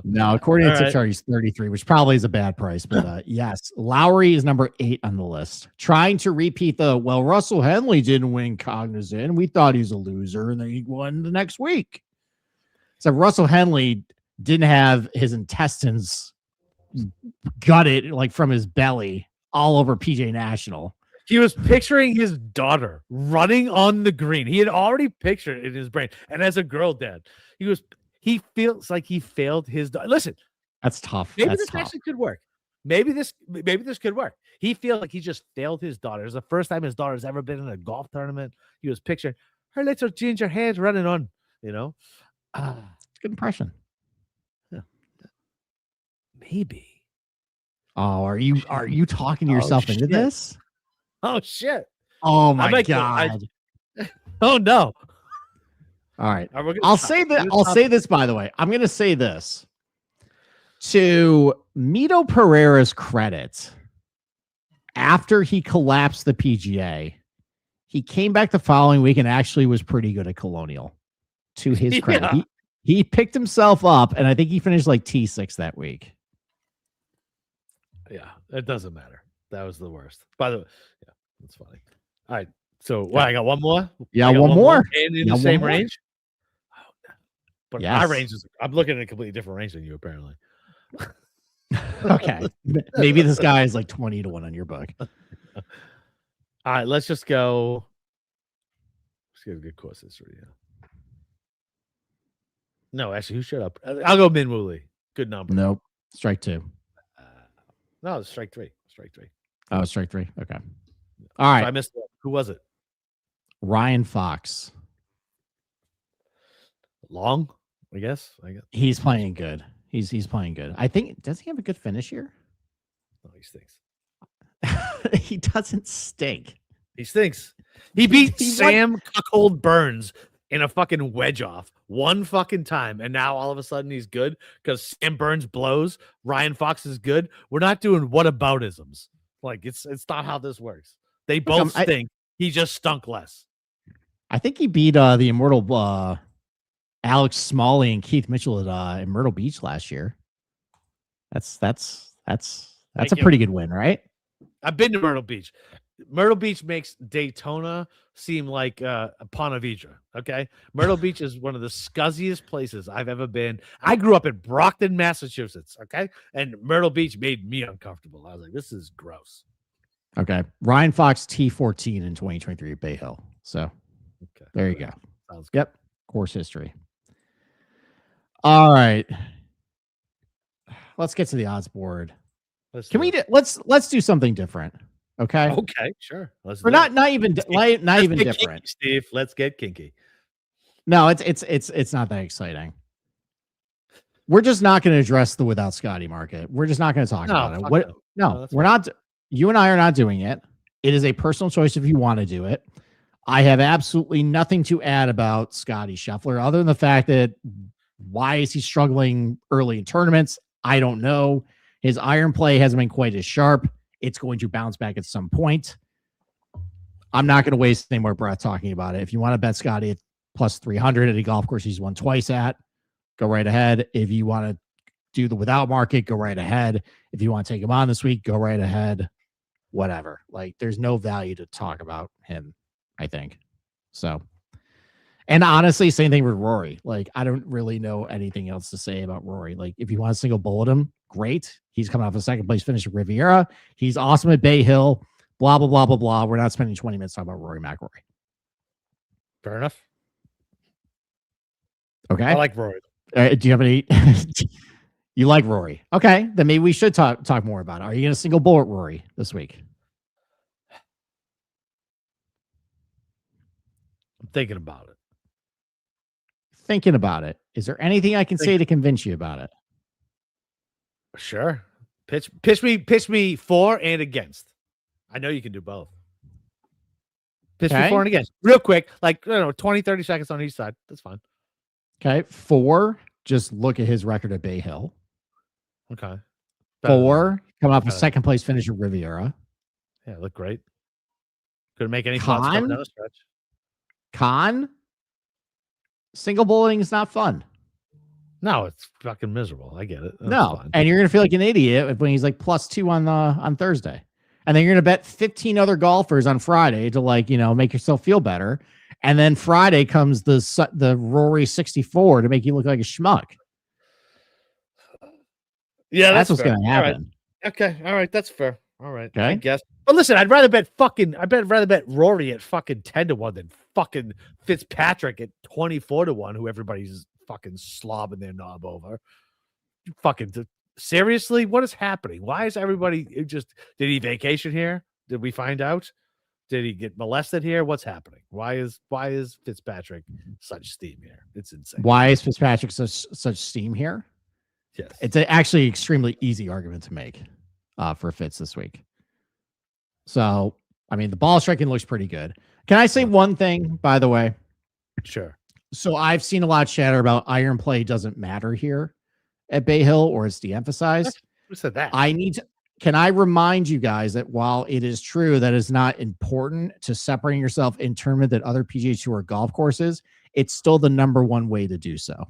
No, according to Tipchart, he's 33, which probably is a bad price. But yes, Lowry is number 8 on the list. Trying to repeat Russell Henley didn't win Cognizant. We thought he was a loser, and then he won the next week. So Russell Henley didn't have his intestines gutted like from his belly all over PGA National. He was picturing his daughter running on the green. He had already pictured it in his brain. And as a girl dad, he feels like he failed his daughter. Listen, that's tough. Maybe this actually could work. Maybe this could work. He feels like he just failed his daughter. It's the first time his daughter's ever been in a golf tournament. He was picturing her little ginger head running on, good impression. Yeah. Maybe. Oh, are you talking to yourself into this? Oh shit! Oh my god! Oh no! All right, I'll say that. I'll say this. By the way, I'm going to say this to Mito Pereira's credit. After he collapsed the PGA, he came back the following week and actually was pretty good at Colonial. To his credit, he picked himself up, and I think he finished like T6 that week. Yeah, it doesn't matter. That was the worst. By the way, yeah, that's funny. All right, so I got 1 more. Yeah, one more. And in the same range. But yes. my range is. I'm looking at a completely different range than you, apparently. Okay, maybe this guy is like 20 to 1 on your book. All right, let's just go. Let's get a good course history. Yeah. No, actually, who shut up? I'll go Min Woo Lee. Good number. Nope. Strike 2. No, it's strike 3. Strike 3. Oh, strike 3. Okay. All right. So I missed it. Who was it? Ryan Fox. Long, I guess. He's playing good. He's playing good. I think. Does he have a good finish here? No, he stinks. He doesn't stink. He stinks. He beat Sam Cuckold Burns in a fucking wedge off one fucking time, and now all of a sudden he's good because Sam Burns blows. Ryan Fox is good. We're not doing whataboutisms. Like it's not how this works. They both stink. He just stunk less. I think he beat the immortal Alex Smalley and Keith Mitchell at Myrtle Beach last year. That's a pretty good win, right? I've been to Myrtle Beach. Myrtle Beach makes Daytona seem like Ponte Vedra. Okay, Myrtle Beach is one of the scuzziest places I've ever been. I grew up in Brockton, Massachusetts. Okay, and Myrtle Beach made me uncomfortable. I was like, this is gross. Okay, Ryan Fox T14 in 2023 at Bay Hill. So there you go. Sounds good. Yep, course history. All right, let's get to the odds board. Let's do something different. Okay. Okay, sure. We're not even different, kinky, Steve. Let's get kinky. No, it's not that exciting. We're just not going to address the without Scotty market. We're just not going to talk about it. No, we're not. You and I are not doing it. It is a personal choice if you want to do it. I have absolutely nothing to add about Scotty Scheffler other than the fact that why is he struggling early in tournaments? I don't know. His iron play hasn't been quite as sharp. It's going to bounce back at some point. I'm not going to waste any more breath talking about it. If you want to bet Scotty at plus 300 at a golf course he's won twice at, go right ahead. If you want to do the without market, go right ahead. If you want to take him on this week, go right ahead. Whatever. Like, there's no value to talk about him, I think. So And honestly, same thing with Rory. Like, I don't really know anything else to say about Rory. Like, if you want to single bullet him, great. He's coming off a second place finish at Riviera. He's awesome at Bay Hill. Blah, blah, blah, blah, blah. We're not spending 20 minutes talking about Rory McIlroy. Fair enough. Okay. I like Rory. Do you have any? You like Rory? Okay. Then maybe we should talk more about it. Are you going to single bullet Rory this week? I'm thinking about it. Thinking about it. Is there anything I can say to convince you about it? Sure. Pitch me for and against. I know you can do both. Pitch me for and against. Real quick, like 20, 30 seconds on each side. That's fine. Okay. 4, just look at his record at Bay Hill. Okay. 4, come off a second place finish at Riviera. Yeah, look great. Couldn't make any thoughts coming down the stretch. Con, single bulleting is not fun. No, it's fucking miserable. I get it. That's no, fine. And you're gonna feel like an idiot when he's like +2 on Thursday, and then you're gonna bet 15 other golfers on Friday to make yourself feel better, and then Friday comes the Rory 64 to make you look like a schmuck. Yeah, that's what's gonna happen. Okay, all right, that's fair. All right, okay. I guess. But listen, I'd rather bet Rory at fucking 10-1 than fucking Fitzpatrick at 24-1, who everybody's fucking slobbing their knob over. Fucking seriously, what is happening? Why is everybody did he vacation here? Did we find out? Did he get molested here? What's happening? Why is Fitzpatrick such steam here? It's insane. Why is Fitzpatrick such steam here? Yes, it's actually extremely easy argument to make for Fitz this week. So, I mean, the ball striking looks pretty good. Can I say one thing, by the way? Sure. So I've seen a lot of chatter about iron play doesn't matter here at Bay Hill, or it's de-emphasized. Who said that? Can I remind you guys that while it is true that it's not important to separating yourself in tournament that other PGA Tour golf courses, it's still the number one way to do so.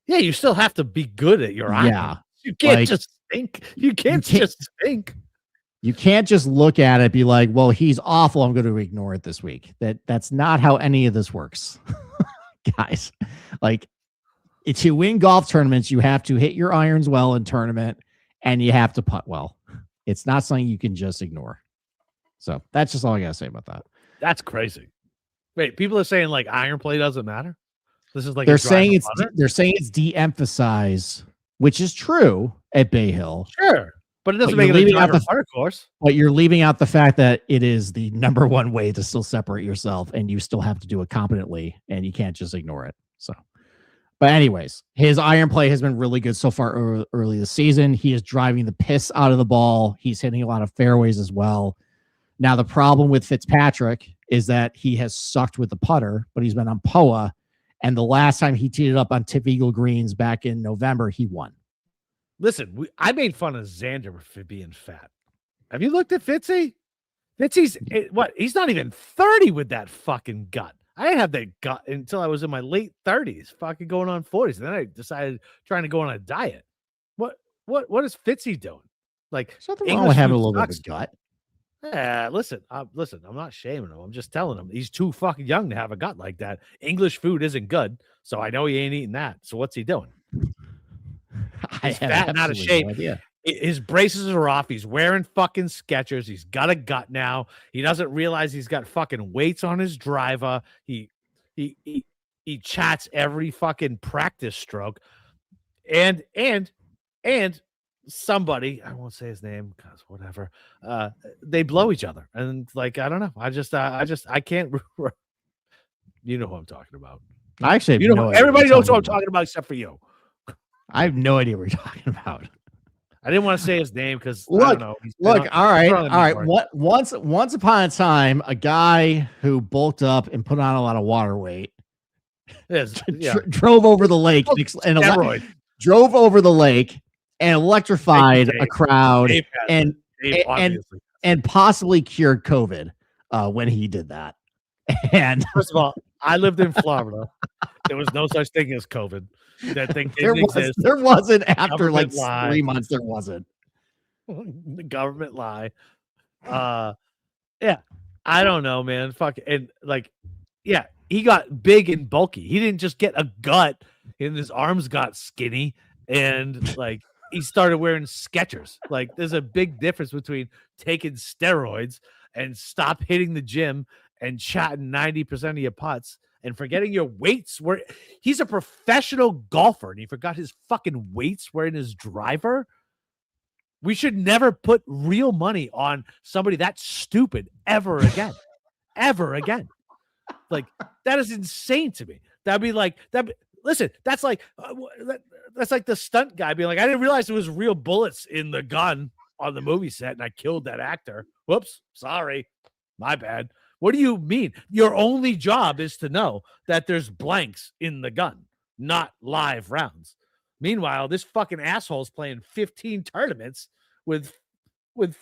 Yeah, you still have to be good at your iron. Yeah. You can't just think. You can't just think. You can't just look at it, be like, well, he's awful, I'm going to ignore it this week. That's not how any of this works. Guys, like, to win golf tournaments, you have to hit your irons well in tournament, and you have to putt well. It's not something you can just ignore. So that's just all I got to say about that. That's crazy. Wait, people are saying like iron play doesn't matter? This is like they're saying it's de-emphasized, which is true at Bay Hill. Sure. But it doesn't make it a driver putter course. But you're leaving out the fact that it is the number one way to still separate yourself, and you still have to do it competently, and you can't just ignore it. So, but anyways, his iron play has been really good so far early this season. He is driving the piss out of the ball. He's hitting a lot of fairways as well. Now, the problem with Fitzpatrick is that he has sucked with the putter, but he's been on POA, and the last time he teed it up on Tip Eagle greens back in November, he won. Listen, I made fun of Xander for being fat. Have you looked at Fitzy? Fitzy's what? He's not even 30 with that fucking gut. I didn't have that gut until I was in my late 30s, fucking going on 40s. And then I decided trying to go on a diet. What is Fitzy doing? Like, something wrong with having a little bit of gut. Yeah, listen, I'm not shaming him. I'm just telling him he's too fucking young to have a gut like that. English food isn't good, so I know he ain't eating that. So what's he doing? He's fat and out of shape. No, his braces are off. He's wearing fucking Skechers. He's got a gut now. He doesn't realize he's got fucking weights on his driver. He chats every fucking practice stroke. And somebody, I won't say his name because whatever, they blow each other. And like, I don't know. I can't. You know who I'm talking about. I actually, everybody knows who I'm talking about except for you. I have no idea what you're talking about. I didn't want to say his name because look, I don't know. All right. Once upon a time, a guy who bulked up and put on a lot of water weight drove over the lake and drove over the lake and electrified a crowd and possibly cured COVID when he did that. And first of all, I lived in Florida. There was no such thing as COVID. That thing didn't exist. There wasn't after like 3 months. There wasn't. The government lie. Yeah, I don't know, man. Fuck, and like, yeah, he got big and bulky. He didn't just get a gut and his arms got skinny and like he started wearing Skechers. Like there's a big difference between taking steroids and stop hitting the gym and chatting 90% of your putts and forgetting your weights. Where he's a professional golfer and he forgot his fucking weights were in his driver. We should never put real money on somebody that stupid ever again. Ever again. Like that is insane to me. That'd be like that. Listen, that's like the stunt guy being like, I didn't realize there was real bullets in the gun on the movie set, and I killed that actor. Whoops, sorry, my bad. What do you mean? Your only job is to know that there's blanks in the gun, not live rounds. Meanwhile, this fucking asshole's playing 15 tournaments with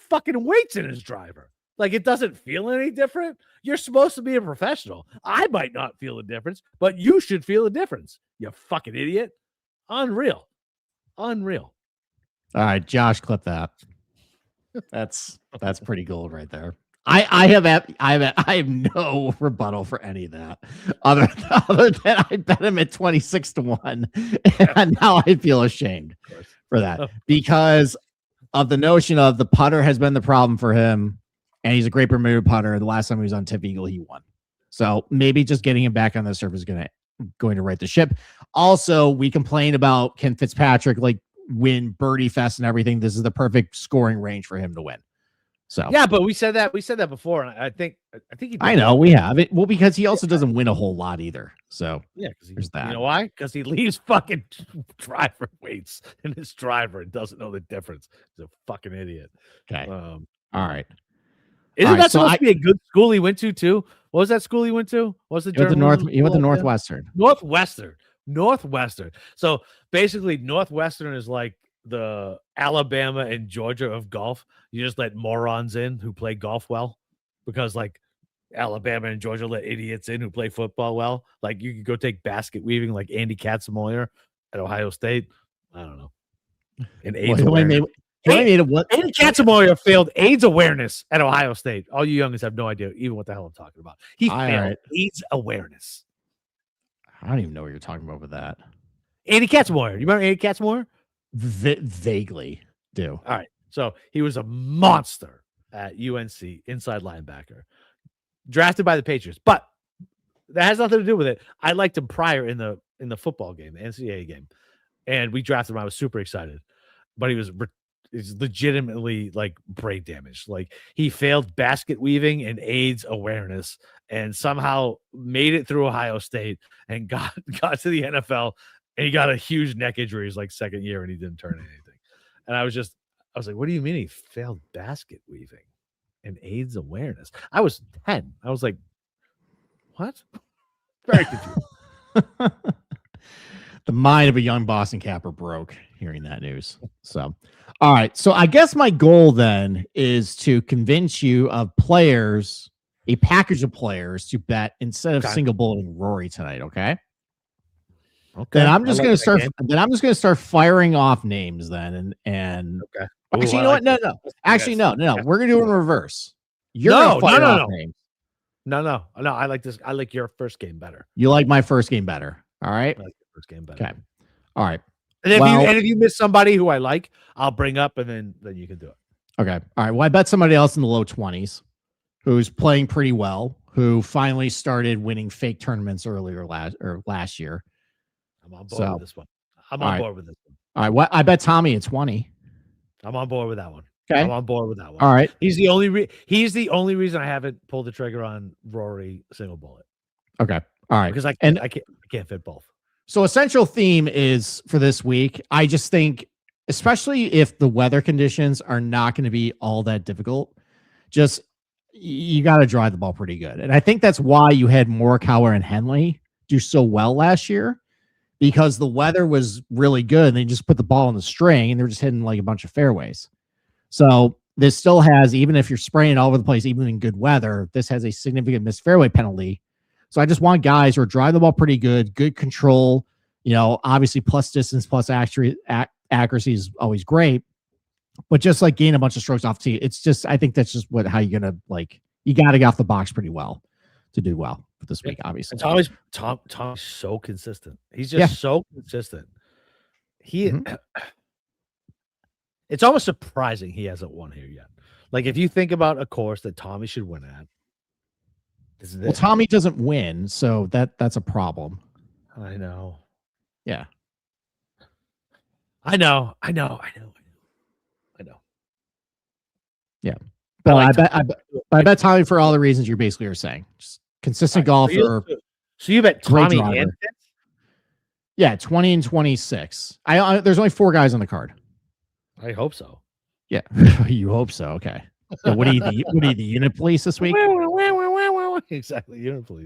fucking weights in his driver. Like it doesn't feel any different. You're supposed to be a professional. I might not feel a difference, but you should feel a difference. You fucking idiot. Unreal. Unreal. All right, Josh, clip that. That's pretty gold right there. I have no rebuttal for any of that other than I bet him at 26-1, and now I feel ashamed for that because of the notion of the putter has been the problem for him, and he's a great Bermuda putter. The last time he was on Tip Eagle, he won. So maybe just getting him back on the surface is going to right the ship. Also, we complain about Ken Fitzpatrick like win birdie fest and everything. This is the perfect scoring range for him to win. So yeah, but we said that before, and I think I know we have it. Well, because he also doesn't win a whole lot either. So yeah, because there's that. You know why? Because he leaves fucking driver weights in his driver and doesn't know the difference. He's a fucking idiot. Okay. All right. Isn't that supposed to be a good school he went to too? What was that school he went to? What was the He went to Northwestern. Northwestern. So basically, Northwestern is like the Alabama and Georgia of golf. You just let morons in who play golf well, because like Alabama and Georgia let idiots in who play football well. Like you could go take basket weaving like Andy Katzenmoyer at Ohio State. I don't know. And AIDS awareness. Andy Katzenmoyer failed AIDS awareness at Ohio State. All you youngins have no idea even what the hell I'm talking about. He failed AIDS awareness. I don't even know what you're talking about with that. Andy Katzenmoyer. You remember Andy Katzenmoyer? Vaguely do. All right. So he was a monster at UNC, inside linebacker, drafted by the Patriots. But that has nothing to do with it. I liked him prior in the football game, the NCAA game, and we drafted him. I was super excited, but he's legitimately like brain damaged. Like he failed basket weaving and AIDS awareness, and somehow made it through Ohio State and got to the NFL. And he got a huge neck injury his like second year, and he didn't turn anything. And I was like, what do you mean he failed basket weaving and AIDS awareness? I was 10. I was like, what? Very confused. The mind of a young Boston Capper broke hearing that news. So, all right. So I guess my goal then is to convince you of players, a package of players to bet instead of single bulleting Rory tonight. Okay. Okay. Then I'm just going to start firing off names then. And okay. Actually, you know what? No. Actually, no. We're going to do it in reverse. You're going to fire off names. No. I like this. I like your first game better. You like my first game better. All right. I like your first game better. Okay. All right. And if you miss somebody who I like, I'll bring up and then you can do it. Okay. All right. Well, I bet somebody else in the low 20s who's playing pretty well, who finally started winning fake tournaments last year. I'm on board with this one. I'm on board with this one. All right. I bet Tommy at 20. I'm on board with that one. Okay. I'm on board with that one. All right. He's the only reason I haven't pulled the trigger on Rory single bullet. Okay. All right. Because I can't fit both. So essential theme is for this week. I just think, especially if the weather conditions are not going to be all that difficult, just you got to drive the ball pretty good. And I think that's why you had Morikawa and Henley do so well last year, because the weather was really good. And they just put the ball on the string and they're just hitting like a bunch of fairways. So this still has, even if you're spraying all over the place, even in good weather, this has a significant missed fairway penalty. So I just want guys who are driving the ball pretty good control, obviously plus distance, plus accuracy is always great, but just like gain a bunch of strokes off tee. It's just, I think that's just how you're going to you got to get off the box pretty well to do well for this week, obviously. And Tommy's so consistent. He's just so consistent. It's almost surprising he hasn't won here yet. Like, if you think about a course that Tommy should win at, well, Tommy doesn't win, so that's a problem. I know. Yeah. I know. Yeah. But I bet Tommy for all the reasons you basically are saying. Just consistent golfer. So you bet Tommy and Fitz? Yeah, 20 and 26. There's only 4 guys on the card. I hope so. Yeah, you hope so. Okay. So what are you the unit police this week? Exactly, unit police.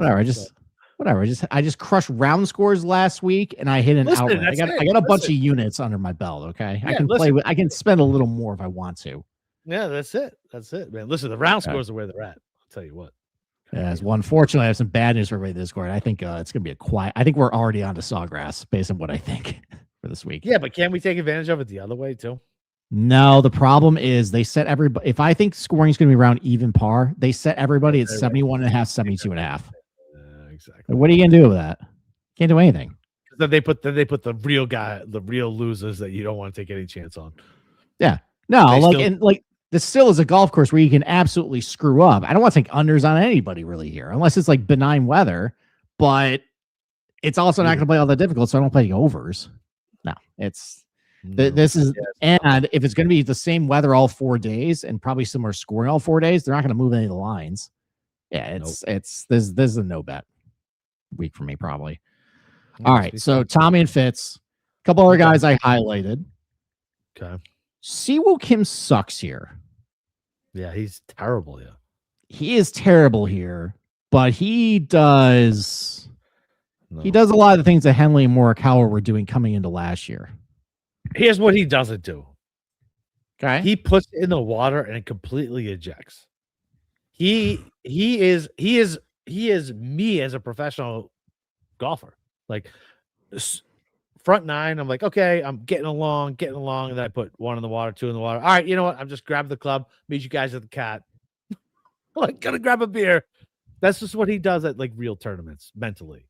Whatever. I just crushed round scores last week, and I hit an outright. I got a bunch of units under my belt. Okay, yeah, I can play with. I can spend a little more if I want to. Yeah, that's it, man. Listen, the round scores are where they're at. I'll tell you what. Yes, well, unfortunately, I have some bad news for everybody this quarter. I think it's going to be a quiet. I think we're already on to Sawgrass based on what I think for this week. Yeah, but can we take advantage of it the other way too? No, the problem is they set everybody. If I think scoring is going to be around even par, they set everybody at 71.5, 72.5. Exactly. What are you going to do with that? Can't do anything. Then they put the real guy, the real losers that you don't want to take any chance on. Yeah, no, this still is a golf course where you can absolutely screw up. I don't want to take unders on anybody really here, unless it's like benign weather, but it's also not going to play all that difficult. So I don't play overs. No, this is, and if it's going to be the same weather all 4 days and probably similar scoring all 4 days, they're not going to move any of the lines. Yeah, this is a no bet week for me, probably. All right. So Tommy and Fitz, a couple other guys I highlighted. Okay. Siwoo Kim sucks here. Yeah, he's terrible. Yeah, he is terrible here, but he does a lot of the things that Henley and Morikawa were doing coming into last year. Here's what he doesn't do. Okay, he puts it in the water and it completely ejects. He is me as a professional golfer. Like, front 9, I'm like, okay, I'm getting along, and then I put 1 in the water, 2 in the water. All right, you know what? I'm just grabbing the club, meet you guys at the cat. Like, gonna grab a beer. That's just what he does at like real tournaments mentally.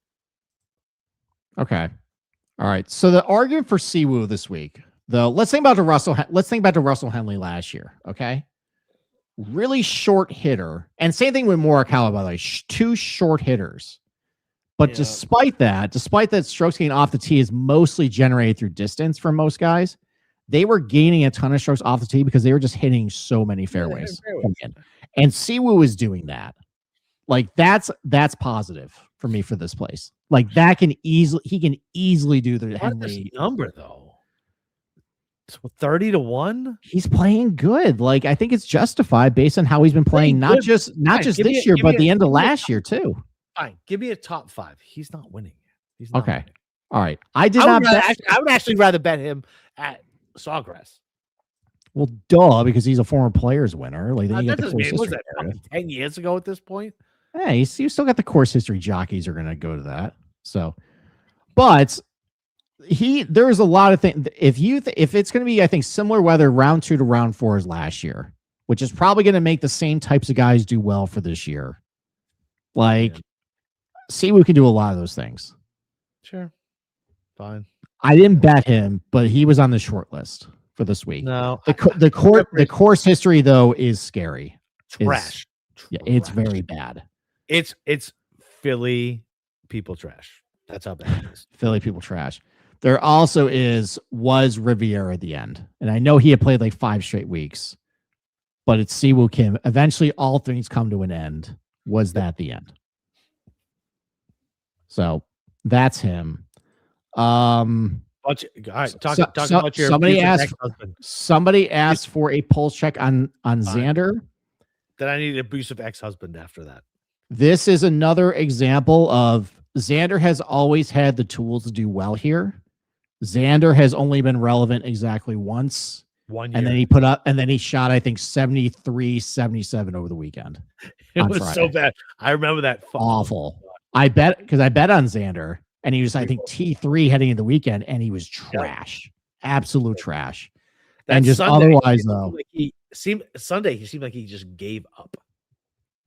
Okay. All right. So the argument for Siwoo this week, though, let's think back to Russell Henley last year. Okay. Really short hitter. And same thing with Morikawa, by the way, 2 short hitters. But despite that strokes gain off the tee is mostly generated through distance for most guys, they were gaining a ton of strokes off the tee because they were just hitting so many fairways. And Siwoo is doing that. Like, that's positive for me for this place. Like, he can easily do the Henley number though. 30-1. He's playing good. Like, I think it's justified based on how he's been playing, not just this year, but the end of last year too. Fine, give me a top 5. He's not winning. He's not winning. All right. I would actually rather bet him at Sawgrass. Well, duh, because he's a former players winner. Like, then you get the course history. Was that 10 years ago at this point? Yeah, you still got the course history jockeys are going to go to that. So, but there's a lot of things. If it's going to be, I think, similar weather round 2 to round 4 as last year, which is probably going to make the same types of guys do well for this year. Like, Siwoo can do a lot of those things. Sure. Fine. I didn't bet him, but he was on the short list for this week. No. The course history, though, is scary. Trash. It's very bad. It's Philly people trash. That's how bad it is. Philly people trash. There also was Riviera at the end. And I know he had played like 5 straight weeks, but it's Siwoo Kim. Eventually, all things come to an end. Was that the end? So that's him. All right, talk about your somebody asked for a pulse check on Xander. Then I need an abusive ex-husband after that. This is another example of Xander has always had the tools to do well here. Xander has only been relevant exactly once. 1 year. And then he shot, I think, 73, 77 over the weekend. It was Friday. So bad. I remember that. Awful. I bet on Xander, and he was, I think, T3 heading into the weekend, and he was trash. Absolute trash. And just Sunday, otherwise, though. Sunday, he seemed like he just gave up.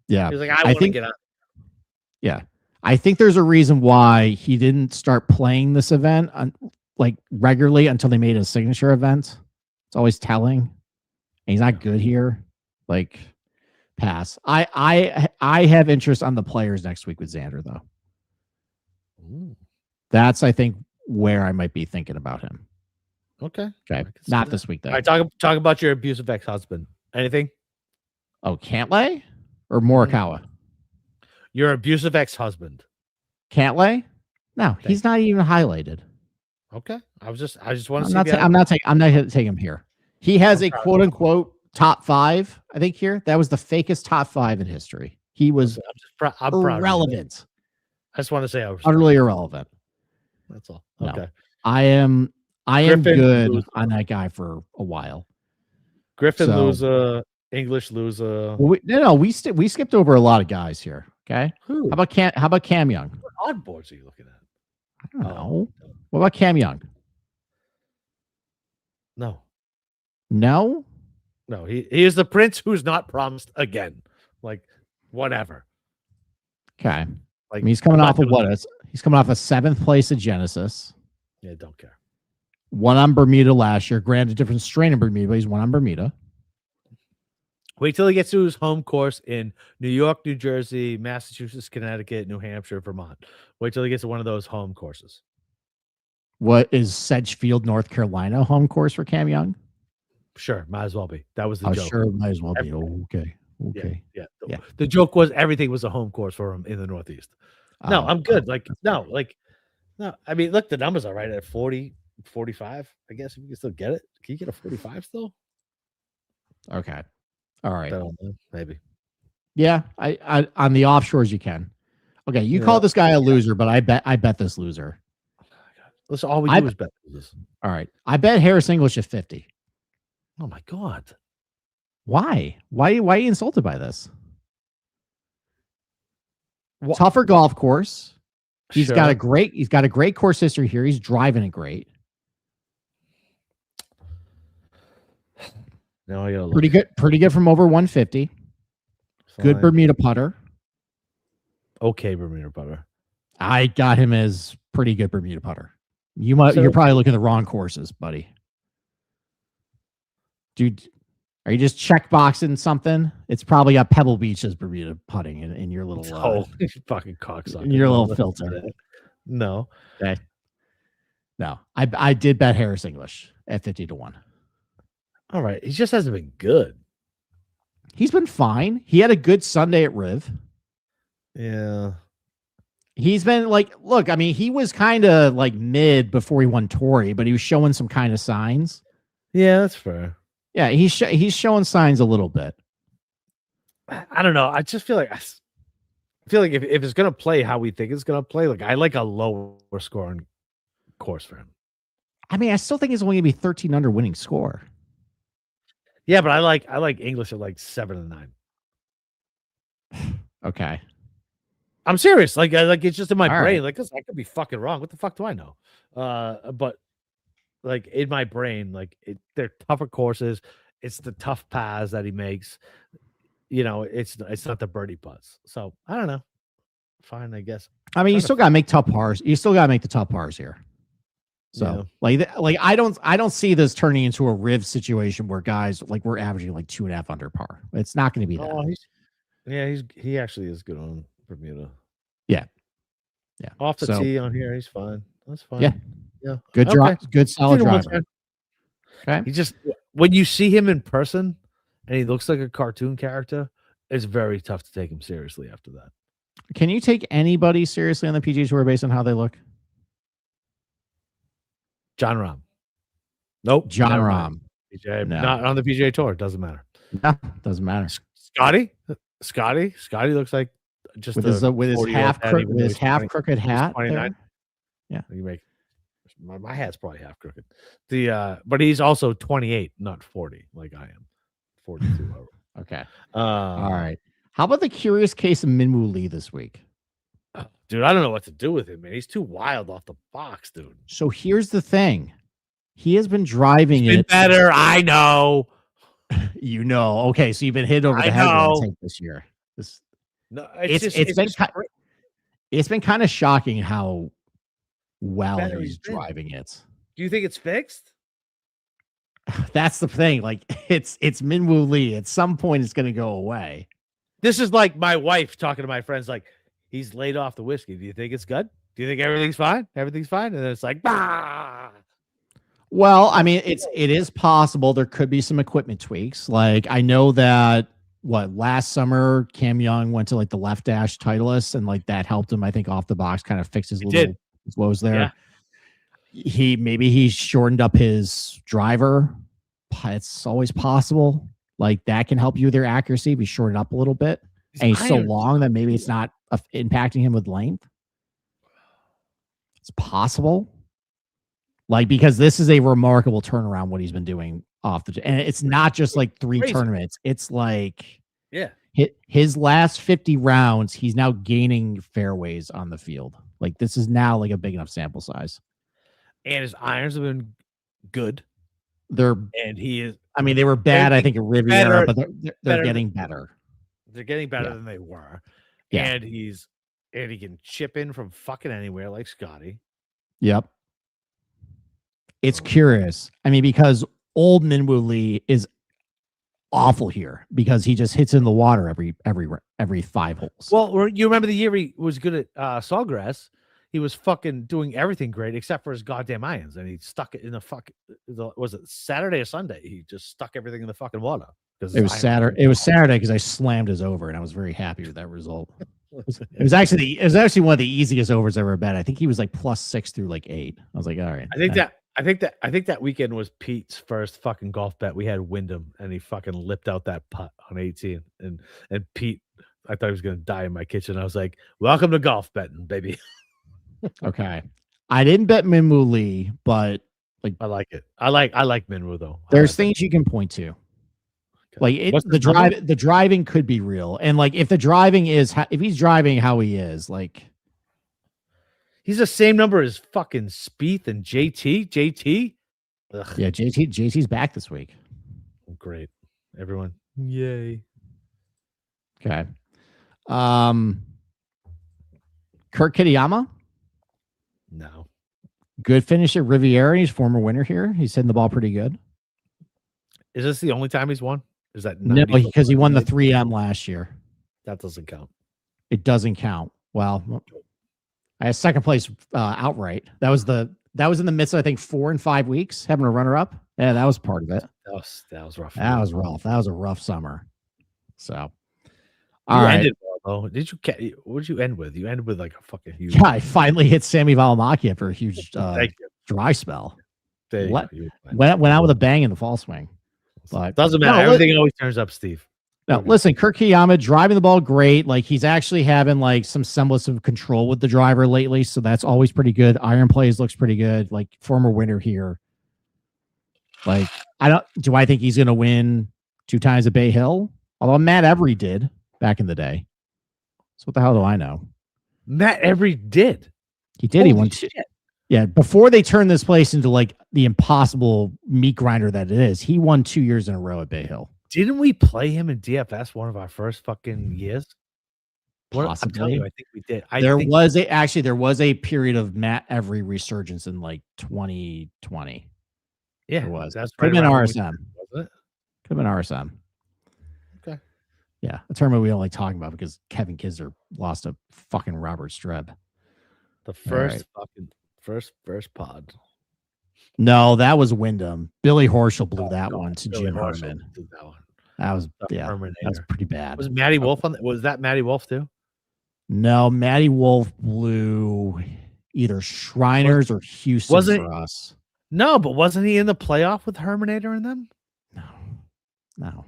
Yeah. He was like, I want to get out. Yeah. I think there's a reason why he didn't start playing this event like regularly until they made a signature event. It's always telling. And he's not good here. Like, pass. I have interest on the players next week with Xander though. Ooh. That's I think where I might be thinking about him. Okay. Not this week though. All right, talk about your abusive ex-husband. Anything? Oh, Cantlay or Morikawa? Your abusive ex-husband. Cantlay? No, he's not even highlighted. Okay. I just want to see. I'm not going to take him here. He has a quote unquote top 5, I think here. That was the fakest top 5 in history. He was irrelevant. I just want to say I was utterly irrelevant. That's all. No. Okay. I am good on that guy for a while. Griffin loser, English loser. Well, we skipped over a lot of guys here. Okay. Who? How about Cam Young? What odd boards are you looking at? I don't know. What about Cam Young? No. He is the prince who's not promised again. Like, whatever. Okay. Like, he's coming off of what? He's coming off a 7th place at Genesis. Yeah, don't care. Won on Bermuda last year. Granted, different strain of Bermuda, but he's won on Bermuda. Wait till he gets to his home course in New York, New Jersey, Massachusetts, Connecticut, New Hampshire, Vermont. Wait till he gets to one of those home courses. What is Sedgefield, North Carolina home course for Cam Young? Sure, might as well be. That was the joke. Sure, might as well be. Okay. Yeah. The joke was everything was a home course for him in the Northeast. No, I'm good. No. I mean, look, the numbers are right at 40, 45. I guess if you can still get it. Can you get a 45 still? Okay. All right. Maybe. Yeah, I on the offshores you can. Okay, you call this guy a loser, but I bet this loser. Oh my God. Listen, all we do is bet this. All right. I bet Harris English at 50. Oh my God. Why? Why are you insulted by this? Tougher golf course. He's got a great course history here. He's driving it great. Now I gotta look. Pretty good from over 150. Fine. Good Bermuda putter. Okay, Bermuda putter. I got him as pretty good Bermuda putter. You're probably looking at the wrong courses, buddy. Dude, are you just checkboxing something? It's probably got Pebble Beach as Bermuda putting in your little fucking cocksucker. In your little filter. No. Okay. No. I did bet Harris English at 50-1. All right. He just hasn't been good. He's been fine. He had a good Sunday at Riv. Yeah. He's been look, I mean, he was kind of mid before he won Torrey, but he was showing some kind of signs. Yeah, that's fair. Yeah, he's showing signs a little bit. I don't know. I just feel like if it's gonna play how we think it's gonna play, I like a lower scoring course for him. I mean, I still think it's only gonna be 13 under winning score. Yeah, but I like English at 7 and 9. Okay. I'm serious. It's just in my brain. Right. I could be fucking wrong. What the fuck do I know? But in my brain, they're tougher courses. It's the tough paths that he makes. It's not the birdie putts. So I don't know. Fine, I guess. I mean, you still gotta make tough pars. You still gotta make the tough pars here. So I don't see this turning into a Riv situation where guys we're averaging 2.5 under par. It's not going to be that. He actually is good on Bermuda. Yeah. Off the tee on here, he's fine. That's fine. Yeah. Good drive. Good solid driver. Okay. He just when you see him in person and he looks like a cartoon character, it's very tough to take him seriously after that. Can you take anybody seriously on the PGA Tour based on how they look? John Rahm. Nope. John Rahm. PGA, no. Not on the PGA Tour. Doesn't matter. No, doesn't matter. Scotty looks like just with his half crooked hat. 29. Yeah, you make my hat's probably half crooked. But he's also 28, not 40, like I am. 42. Okay. All right. How about the curious case of Minwoo Lee this week? Dude, I don't know what to do with him, man. He's too wild off the box, dude. So here's the thing. He has been driving it better. I know. Okay, so you've been hit over the head this year. It's been kind of shocking how well Better he's he's been. driving it. Do you think it's fixed? That's the thing. Like it's Minwoo Lee. At some point, it's going to go away. This is like my wife talking to my friends, like, he's laid off the whiskey. Do you think it's good? Do you think everything's fine? Everything's fine? And then it's like, bah! Well, I mean, it is possible there could be some equipment tweaks. Like I know that last summer Cam Young went to like the left dash Titleist, and like that helped him, I think, off the box, kind of fix his little woes there. Yeah. He's shortened up his driver. It's always possible. Like that can help you with your accuracy. Be shortened up a little bit, and he's so long that maybe it's not impacting him with length. It's possible. Like, because this is a remarkable turnaround, what he's been doing off the, and it's not just like three tournaments. It's like, his last 50 rounds, he's now gaining fairways on the field. Like this is now like a big enough sample size. And his irons have been good. He is. I mean, they were bad, I think, at Riviera, but they're getting better. They're getting better than they were. Yeah. And he can chip in from fucking anywhere like Scotty. Yep. It's curious. I mean, because old Minwoo Lee is awful here because he just hits in the water every 5 holes. Well, you remember the year he was good at Sawgrass? He was fucking doing everything great except for his goddamn irons, and he stuck it in was it Saturday or Sunday? He just stuck everything in the fucking water. It was Saturday. It was Saturday because I slammed his over, and I was very happy with that result. It was actually one of the easiest overs I ever bet. I think he was like +6 through like 8. I was like, all right. I think that weekend was Pete's first fucking golf bet. We had Wyndham, and he fucking lipped out that putt on 18. And Pete, I thought he was gonna die in my kitchen. I was like, "Welcome to golf betting, baby." Okay, I didn't bet Minwoo Lee, but like I like it. I like Minwoo though. There's things you can point to. Okay. Like the driving could be real, and like if the driving is if he's driving how he is, like. He's the same number as fucking Spieth and JT. Ugh. Yeah, JT's back this week. Great, everyone! Yay. Okay. Kurt Kitayama. No. Good finish at Riviera. He's former winner here. He's hitting the ball pretty good. Is this the only time he's won? Is that no? Because he won the 3M last year. That doesn't count. It doesn't count. Well. I had second place outright. That was in the midst of, I think, 4 and 5 weeks having a runner up. Yeah, that was part of it. That was rough. That was rough. That was a rough summer. So, all right. Ended well, though. What did you end with? You ended with like a fucking huge. Yeah, I finally hit Sammy Valimaki after a huge dry spell. Went out with a bang in the fall swing. But doesn't matter. Everything always turns up, Steve. No, listen, Kurt Kitayama driving the ball great. Like he's actually having like some semblance of control with the driver lately, so that's always pretty good. Iron plays looks pretty good. Like former winner here. Like do I think he's going to win 2 times at Bay Hill? Although Matt Every did back in the day. So what the hell do I know? Matt Every did. He did. He won 2. Yeah, before they turned this place into like the impossible meat grinder that it is, he won 2 years in a row at Bay Hill. Didn't we play him in DFS one of our first fucking years? Possibly. I'm telling you, I think we did. There was a period of Matt Every resurgence in like 2020. Yeah, it was. That's could have been RSM. Was it? Could have been RSM. Okay. Yeah, a tournament we don't like talking about because Kevin Kisner lost to fucking Robert Streb. The first fucking first pod. No, that was Wyndham. Billy Horschel blew that one to Jim Harmon. That was that's pretty bad. Was Matty Wolf on? Was that Matty Wolf too? No, Matty Wolf blew either Shriners or Houston for us. No, but wasn't he in the playoff with Herminator and them? No.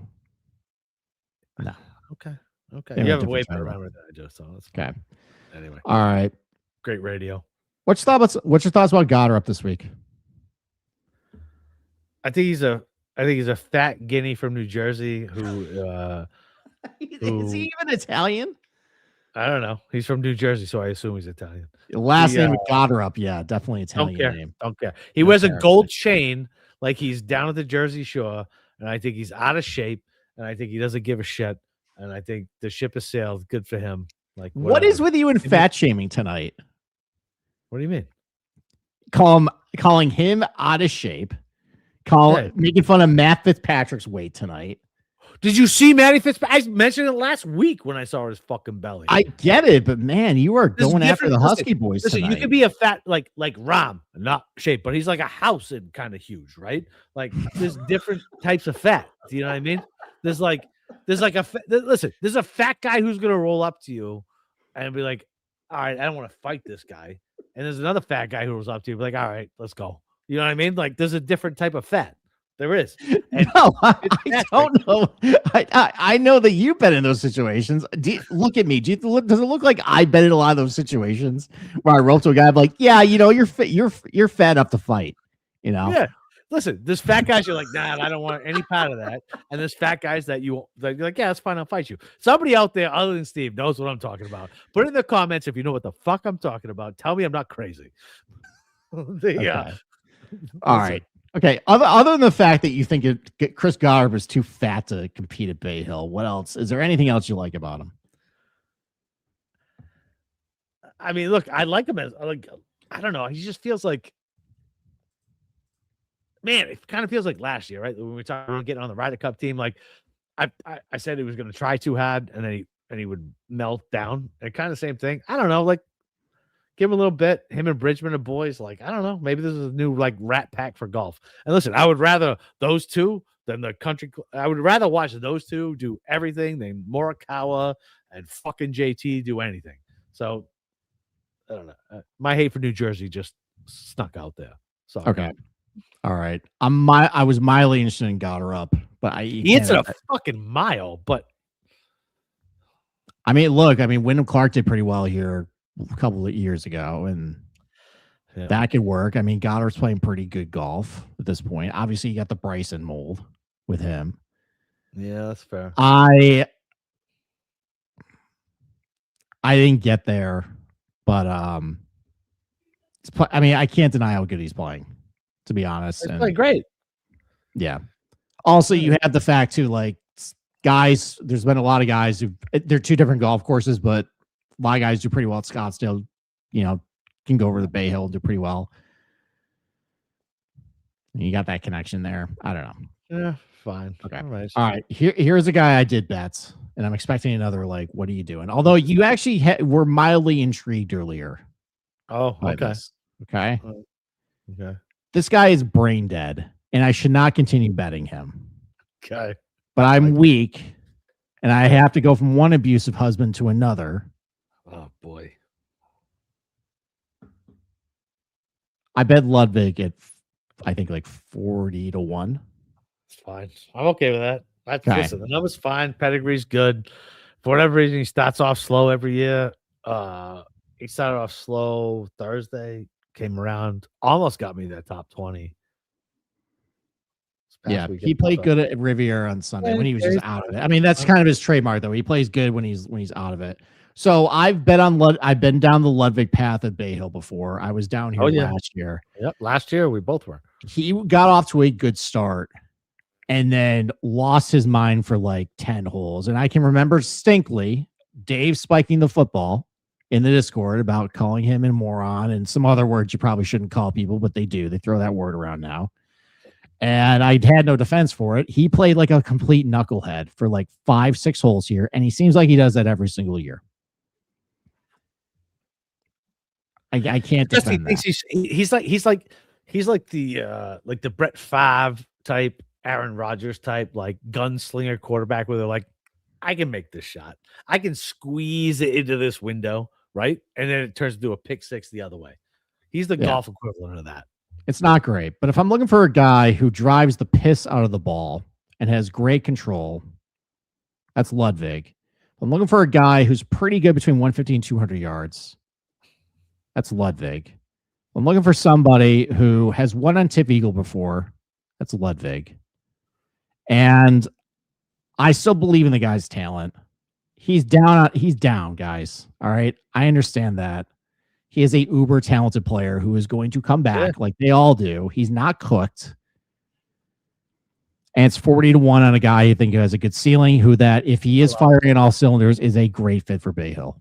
Okay. You have a way better memory than I do, so that's okay. Anyway, all right. Great radio. What's your thoughts about Goddard this week? I think he's a fat guinea from New Jersey who is he even Italian? I don't know. He's from New Jersey, so I assume he's Italian. Last name Goddard, yeah, definitely Italian name. Don't care. He wears a gold chain like he's down at the Jersey Shore, and I think he's out of shape, and I think he doesn't give a shit, and I think the ship has sailed. Good for him. Like, what is with you and fat shaming tonight? What do you mean? Calling him out of shape. Making fun of Matt Fitzpatrick's weight tonight. Did you see Matty Fitzpatrick? I mentioned it last week when I saw his fucking belly. I get it, but man, you are going after the Husky boys tonight. You could be a fat like Ram, not shape, but he's like a house and kind of huge, right? Like there's different types of fat. Do you know what I mean? There's a fat guy who's gonna roll up to you and be like, all right, I don't want to fight this guy. And there's another fat guy who rolls up to you, be like, all right, let's go. You know what I mean? Like there's a different type of fat. There is. And no, I don't know. I know that you've been in those situations. Look at me. Does it look like I've been in a lot of those situations where I roll to a guy, I'm like, yeah, you're fat up to fight. Yeah. Listen, there's fat guys you're like, nah, I don't want any part of that. And there's fat guys that you're like, yeah, that's fine, I'll fight you. Somebody out there other than Steve knows what I'm talking about. Put it in the comments if you know what the fuck I'm talking about. Tell me I'm not crazy. Okay. All right. Okay. Other than the fact that you think Chris Goddard was too fat to compete at Bay Hill, what else? Is there anything else you like about him? I mean, look, I like him as I don't know. He just feels like, man, it kind of feels like last year, right? When we were talking about getting on the Ryder Cup team, like I said he was going to try too hard and then he would melt down. And kind of same thing. I don't know, like give him a little bit. Him and Bridgman are boys. Like, I don't know. Maybe this is a new like rat pack for golf. And listen, I would rather those two than the country. I would rather watch those two do everything than Morikawa and fucking JT do anything. So I don't know. My hate for New Jersey just snuck out there. So okay. All right. I was mildly interested in Goddard up, but he hits it a fucking mile. But I mean, look, Wyndham Clark did pretty well here a couple of years ago, and that could work. I mean, Goddard's playing pretty good golf at this point. Obviously, you got the Bryson mold with him. Yeah, that's fair. I didn't get there, but I mean, I can't deny how good he's playing, to be honest. He's playing great. Yeah. Also, you have the fact too, like guys. There's been a lot of guys who they're two different golf courses, but a lot of guys do pretty well at Scottsdale. Can go over the Bay Hill, do pretty well. You got that connection there. I don't know. Yeah, fine. Okay. All right. Here's a guy I did bets, and I'm expecting another. Like, what are you doing? Although you actually were mildly intrigued earlier. Oh, okay. Okay. Okay. This guy is brain dead, and I should not continue betting him. Okay. But I'm weak, and I have to go from one abusive husband to another. Oh boy. I bet Ludwig at I think like 40-1. It's fine. I'm okay with that. Listen, the number's fine. Pedigree's good. For whatever reason, he starts off slow every year. He started off slow Thursday, came around, almost got me that top 20. Yeah, he played good at Riviera on Sunday when he was just out of it. I mean, that's kind of his trademark, though. He plays good when he's out of it. So I've been down the Ludwig path at Bay Hill before. I was down here last year. Yep, last year we both were. He got off to a good start and then lost his mind for like 10 holes. And I can remember distinctly Dave spiking the football in the Discord about calling him a moron and some other words you probably shouldn't call people, but they do. They throw that word around now. And I had no defense for it. He played like a complete knucklehead for like 5-6 holes here. And he seems like he does that every single year. I can't defend that. He's like the Brett Favre type, Aaron Rodgers type, like gunslinger quarterback where they're like, I can make this shot. I can squeeze it into this window, right? And then it turns into a pick six the other way. He's the golf equivalent of that. It's not great, but if I'm looking for a guy who drives the piss out of the ball and has great control, that's Ludwig. I'm looking for a guy who's pretty good between 150 and 200 yards. That's Ludwig. I'm looking for somebody who has won on Tip Eagle before. That's Ludwig. And I still believe in the guy's talent. He's down, guys. All right. I understand that. He is a uber talented player who is going to come back like they all do. He's not cooked. And it's 40-1 on a guy you think has a good ceiling, who that if he is firing on all cylinders is a great fit for Bay Hill.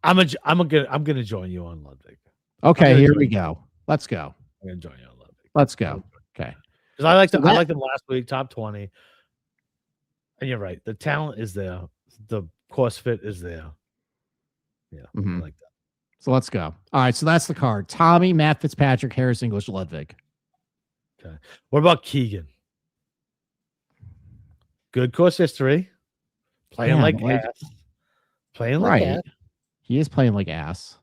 I'm gonna join you on Ludwig. Okay, here we go. Let's go. I'm gonna join you on Ludwig. Let's go. Okay. Because I liked them last week, top 20. And you're right. The talent is there. The course fit is there. Yeah, I like that. So let's go. All right, so that's the card. Tommy, Matt Fitzpatrick, Harris English, Ludwig. Okay. What about Keegan? Good course history. Playing like ass. Playing like ass. He is playing like ass.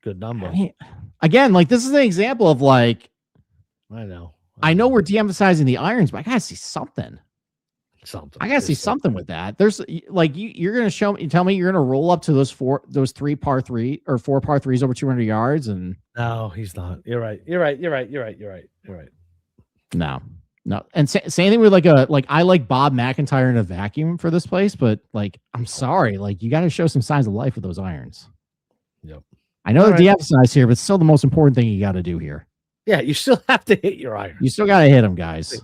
Good number. I mean, again, like this is an example of like I know we're de-emphasizing the irons, but I gotta see something. I gotta see something with that. There's like you're gonna tell me you're gonna roll up to those four par threes over 200 yards, and no, he's not. You're right. No. And same thing with like I like Bob McIntyre in a vacuum for this place, but like I'm sorry, like you got to show some signs of life with those irons. Yep. I know the de-emphasize here, but it's still the most important thing you got to do here. Yeah, you still have to hit your irons. You still got to hit them, guys.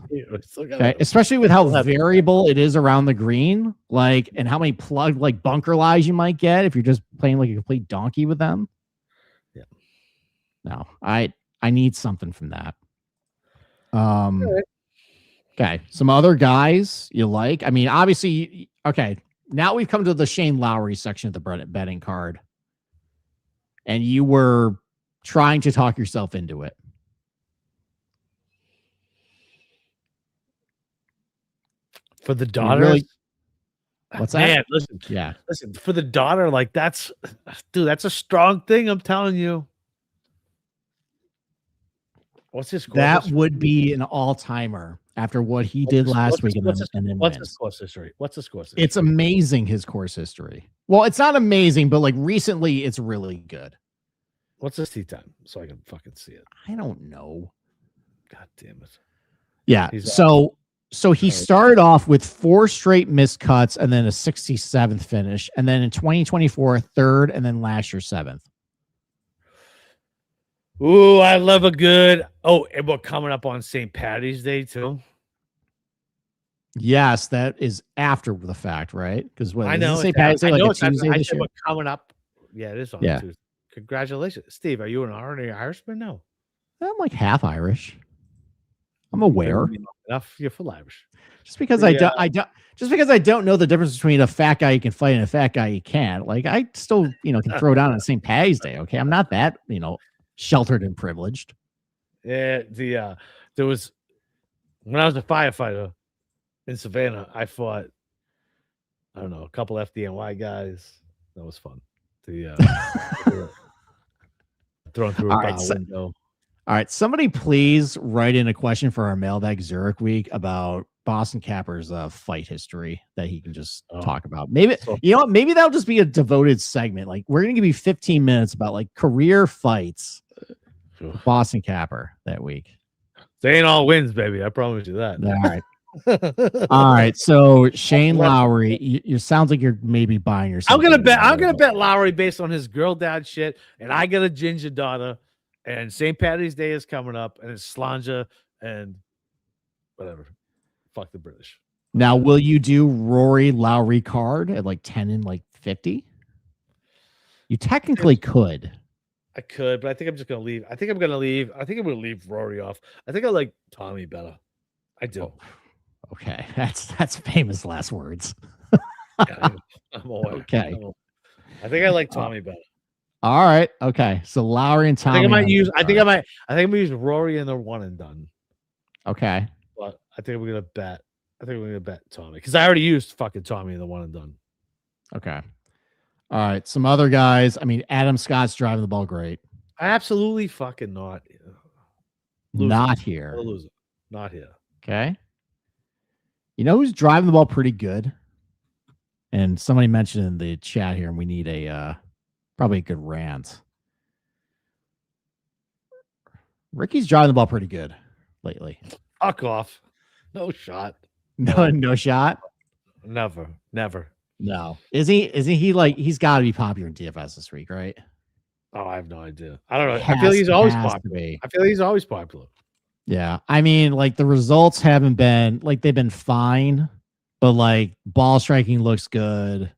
Okay, especially with how variable it is around the green, like, and how many plugged like bunker lies you might get if you're just playing like a complete donkey with them. Yeah. No, I need something from that. Okay, some other guys you like. I mean, obviously, okay. Now we've come to the Shane Lowry section of the betting card, and you were trying to talk yourself into it. For the daughter, what's that? Listen. For the daughter, like that's a strong thing. I'm telling you. What's his score? That would be an all-timer after what he did last week. What's his course history? It's amazing, his course history. Well, it's not amazing, but like recently, it's really good. What's his tee time? So I can fucking see it. I don't know. God damn it. Yeah. So he started off with 4 straight missed cuts and then a 67th finish. And then in 2024, 3rd, and then last year, 7th. Ooh, I love a good. Oh, and we're coming up on St. Patty's Day too. Yes, that is after the fact, right? Because I know St. Patty's Day, like a Tuesday this year. We're coming up. Yeah, it is on Tuesday. Congratulations, Steve. Are you an Irishman? No, I'm like half Irish. I'm aware. Enough. You're full Irish. Just because I don't know the difference between a fat guy you can fight and a fat guy you can't. Like I still, can throw down on St. Patty's Day. Okay, I'm not that, sheltered and privileged. Yeah, there was when I was a firefighter in Savannah, I fought, I don't know, a couple FDNY guys. That was fun. Thrown through a window. All right, somebody please write in a question for our mailbag Zurich week about Boston Capper's fight history that he can just talk about. Maybe maybe that'll just be a devoted segment. Like we're gonna give you 15 minutes about like career fights. Boston Capper that week. They ain't all wins, baby. I promise you that. All right. All right. So Shane Lowry, you sounds like you're maybe buying yourself. I'm gonna bet Lowry based on his girl dad shit, and I got a ginger daughter, and St. Patty's Day is coming up, and it's Slanja and whatever. Fuck the British. Now, will you do Rory Lowry card at like 10 and like 50? You technically could. I could, but I think I'm just gonna leave. I think I'm gonna leave Rory off. I think I like Tommy better. I do. Oh, okay, that's famous last words. Yeah, I'm aware. Okay. I think I like Tommy better. All right. Okay. So Lowry and Tommy. I think I'm gonna use Rory in the one and done. Okay. But I think we're gonna bet Tommy because I already used fucking Tommy in the one and done. Okay. All right. Some other guys. I mean, Adam Scott's driving the ball great. Absolutely fucking not. Not here. Loser. Not here. Okay. You know who's driving the ball pretty good? And somebody mentioned in the chat here, and we need probably a good rant. Ricky's driving the ball pretty good lately. Fuck off. No shot. No shot. Never. No. Isn't he like he's got to be popular in DFS this week, right? Oh, I have no idea. I don't know. I feel he's always popular. Yeah. I mean, like the results haven't been like they've been fine, but like ball striking looks good.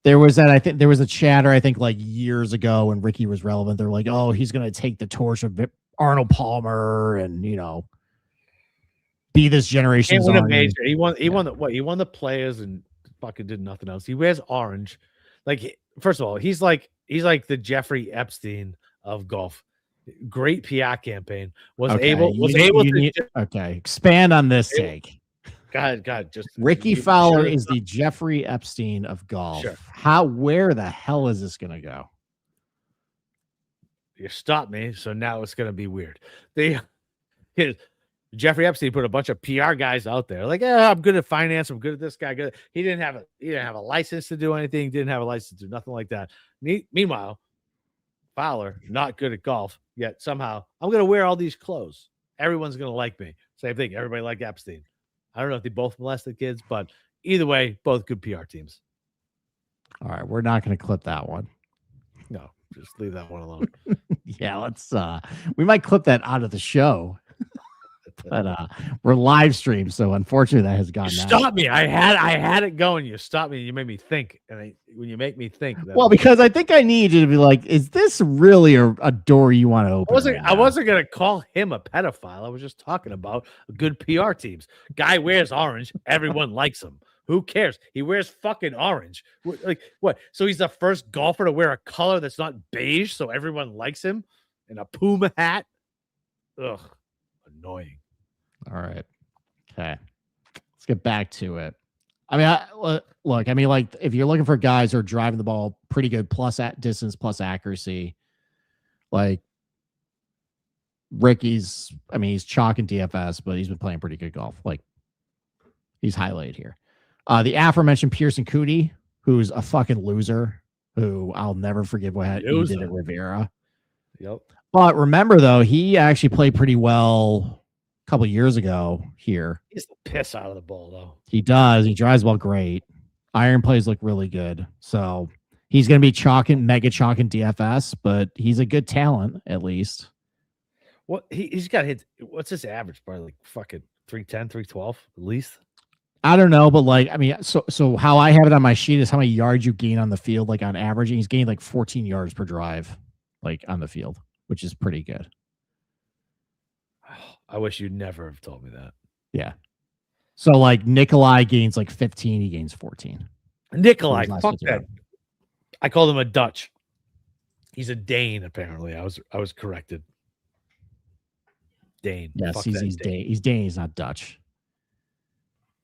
There was that. I think there was a chatter. I think like years ago when Ricky was relevant. They're like, "Oh, he's going to take the torch of Arnold Palmer, and be this generation's Can't win a Arnie." major. He won. He won the what? He won the Players and fucking did nothing else. He wears orange. Like, first of all, he's like the Jeffrey Epstein of golf. Great PR campaign. Was able to. Okay, expand on this take. God, just Ricky Fowler is the Jeffrey Epstein of golf. Sure. Where the hell is this going to go? You stopped me, so now it's going to be weird. Jeffrey Epstein put a bunch of PR guys out there, like, I'm good at finance. I'm good at this guy. Good. He didn't have a license to do anything. Didn't have a license to do nothing like that. Meanwhile, Fowler not good at golf. Yet somehow I'm going to wear all these clothes. Everyone's going to like me. Same thing. Everybody liked Epstein. I don't know if they both molested kids, but either way, both good PR teams. All right, we're not going to clip that one. No, just leave that one alone. Yeah, let's we might clip that out of the show. But we're live streamed, so unfortunately that has gone. Stop me! I had it going. You stopped me. And you made me think, and when you make me think, because I think I need you to be like, is this really a door you want to open? I wasn't gonna call him a pedophile. I was just talking about good PR teams. Guy wears orange. Everyone likes him. Who cares? He wears fucking orange. Like what? So he's the first golfer to wear a color that's not beige, so everyone likes him, and a Puma hat. Ugh, annoying. All right. Okay. Let's get back to it. I mean, look, I mean, like, if you're looking for guys who are driving the ball pretty good, plus at distance, plus accuracy, like Ricky's, I mean, he's chalk in DFS, but he's been playing pretty good golf. Like, he's highlighted here. The aforementioned Pearson Coody, who's a fucking loser, who I'll never forgive what he did at Riviera. Yep. But remember, though, he actually played pretty well couple years ago here. He's the piss out of the ball, though. He does. He drives well, great. Iron plays look really good. So he's going to be mega chalk in DFS, but he's a good talent at least. What he's got hit. What's his average? Probably like fucking 310, 312 at least. I don't know, but like, I mean, so how I have it on my sheet is how many yards you gain on the field, like on average. And he's gained like 14 yards per drive, like on the field, which is pretty good. I wish you'd never have told me that. Yeah. So like Nikolai gains like 15, he gains 14. Nikolai, fuck that. I called him a Dutch. He's a Dane, apparently. I was corrected. Dane. Yes, he's Dane. He's Dane, he's not Dutch.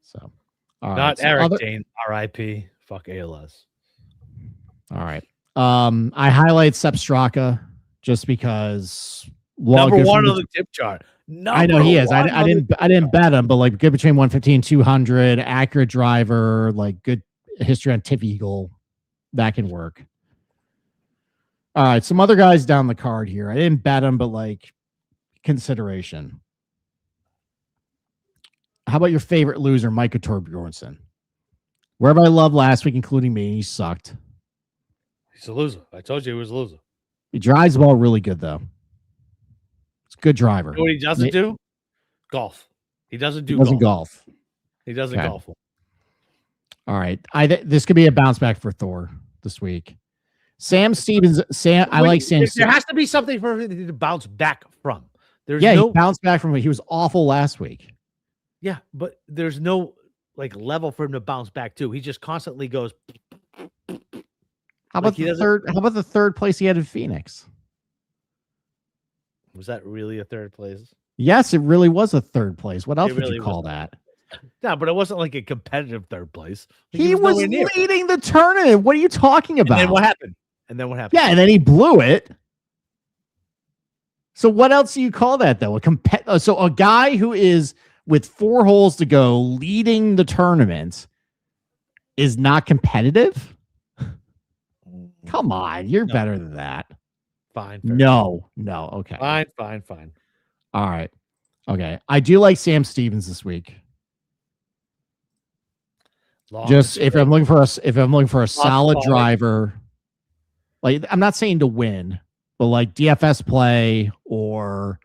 So not Eric Dane, RIP. Fuck ALS. All right. I highlight Sepp Straka just because number one on the tip chart. I know he is. I didn't bet him, but like good between 150 and 200, accurate driver, like good history on Tip Eagle. That can work. All right, some other guys down the card here. I didn't bet him, but like consideration. How about your favorite loser, Micah Torbjornsson? Wherever I loved last week, including me, he sucked. He's a loser. I told you he was a loser. He drives the ball really good, though. Good driver. You know what he doesn't do? Golf. He doesn't do golf. He doesn't golf. All right. This could be a bounce back for Thor this week. Sam Stevens. I like Sam. There has to be something for him to bounce back from. He bounced back from it. He was awful last week. Yeah, but there's no like level for him to bounce back to. He just constantly goes. How about the third? How about the third place he had in Phoenix? Was that really a third place? Yes, it really was a third place. What else would you call that? No, but it wasn't like a competitive third place. He was leading the tournament. What are you talking about? And then what happened? Yeah, and then he blew it. So what else do you call that, though? So a guy who is with 4 holes to go leading the tournament is not competitive? Come on, you're better than that. Fine. No. Okay. Fine. All right. Okay. I do like Sam Stevens this week. If I'm looking for a solid driver, like I'm not saying to win, but like DFS play or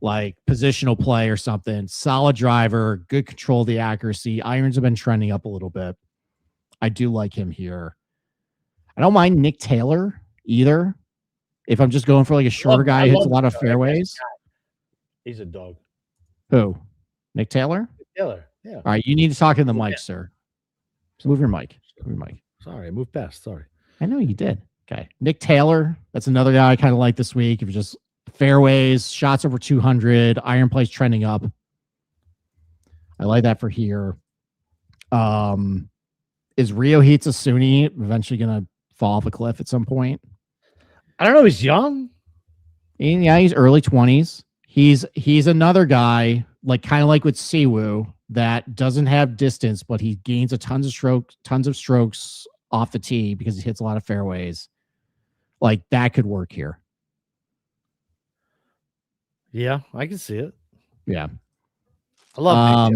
like positional play or something, solid driver, good control of the accuracy. Irons have been trending up a little bit. I do like him here. I don't mind Nick Taylor either. If I'm just going for like a shorter guy who hits a lot of fairways. He's a dog. Who? Nick Taylor? Nick Taylor. Yeah. All right. You need to talk in the mic, sir. Move your mic. Move your mic. Sorry, I moved past. Sorry. I know you did. Okay. Nick Taylor. That's another guy I kind of like this week. If you just fairways, shots over 200, iron plays trending up. I like that for here. Is Rio Hitsasuni eventually going to fall off a cliff at some point? I don't know. He's young. And yeah, he's early 20s. He's another guy, like kind of like with Siwoo, that doesn't have distance, but he gains tons of strokes off the tee because he hits a lot of fairways. Like that could work here. Yeah, I can see it. Yeah. I love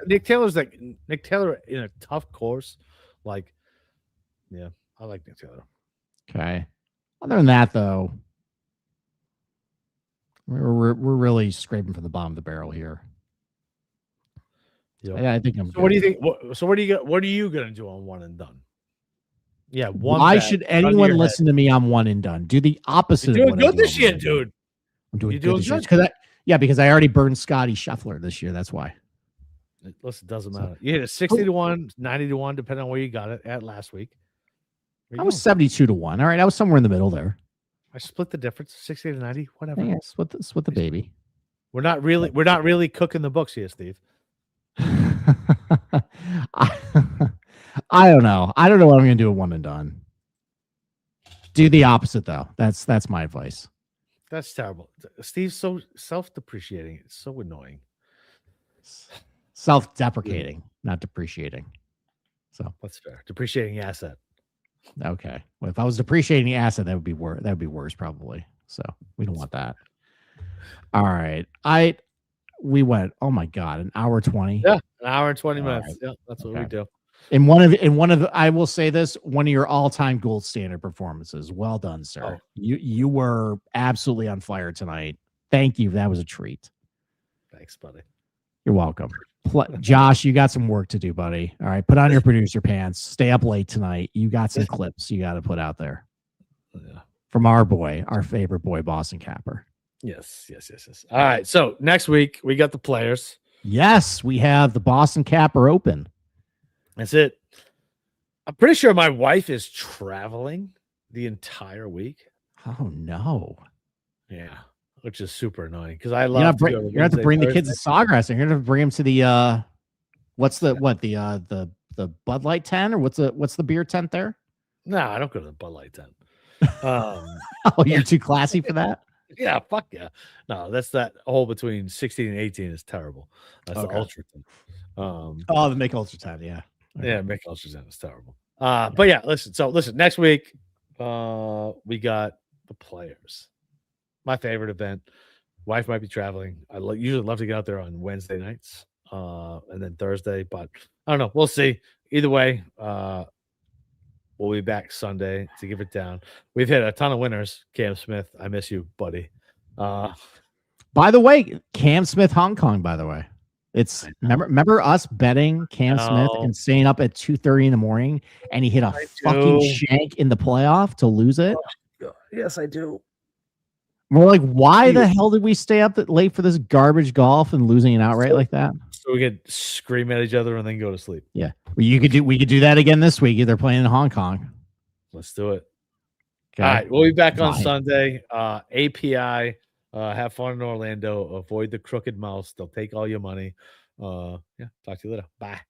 Nick Taylor's like Nick Taylor in a tough course. Like, yeah, I like Nick Taylor. Okay. Other than that, though, we're really scraping from the bottom of the barrel here. Yep. I think I'm. So what do you think? What are you gonna do on one and done? Yeah. Why should anyone listen to me on one and done? Do the opposite. You're doing good this year, dude. I'm doing good this year because I already burned Scotty Scheffler this year. That's why. Listen, it doesn't matter. You hit a 60-1, 90-1, depending on where you got it at last week. I was 72-1. All right, I was somewhere in the middle there. I split the difference, 60 to 90, whatever. Yeah, split the baby. We're not really cooking the books here, Steve. I don't know. I don't know what I'm gonna do at one and done. Do the opposite though. That's my advice. That's terrible. Steve's so self-depreciating. It's so annoying. Self-deprecating, not depreciating. So that's fair. Depreciating asset. Okay. Well, if I was depreciating the asset, that would be worse. That would be worse, probably. So we don't want that. All right. We went. Oh my god, an hour 20. Yeah, an hour and 20 minutes. Right. Yeah, that's what we do. In one of I will say this, one of your all-time gold standard performances. Well done, sir. Oh. You were absolutely on fire tonight. Thank you. That was a treat. Thanks, buddy. You're welcome. Josh, you got some work to do, buddy. All right, put on your producer pants. Stay up late tonight. You got some clips you got to put out there. Yeah. From our favorite boy, Boston Capper. Yes. All right, so next week we got the players. Yes, we have the Boston Capper Open. That's it. I'm pretty sure my wife is traveling the entire week. Oh no. Yeah. Which is super annoying because I love. You're gonna have to bring the kids to Sawgrass, and you're gonna have to bring them to the the Bud Light tent, or what's the beer tent there? No, I don't go to the Bud Light tent. Oh, you're too classy for that. Yeah, fuck yeah. No, that's that hole between 16 and 18 is terrible. That's the Ultra tent. The Make Ultra tent, yeah. Okay. Yeah, Make Ultra tent is terrible. But yeah, listen. Next week, we got the players. My favorite event. Wife might be traveling. I usually love to get out there on Wednesday nights, and then Thursday. But I don't know. We'll see. Either way, we'll be back Sunday to give it down. We've hit a ton of winners. Cam Smith, I miss you, buddy. By the way, Cam Smith, Hong Kong. By the way, it's remember us betting Cam Smith and staying up at 2:30 in the morning, and he hit a fucking shank in the playoff to lose it. Oh, yes, I do. We're like, why the hell did we stay up late for this garbage golf and losing an outright like that? So we could scream at each other and then go to sleep. Yeah, we could do that again this week. They're playing in Hong Kong. Let's do it. Okay. All right, we'll be back on Sunday. API. Have fun in Orlando. Avoid the crooked mouse. They'll take all your money. Yeah, talk to you later. Bye.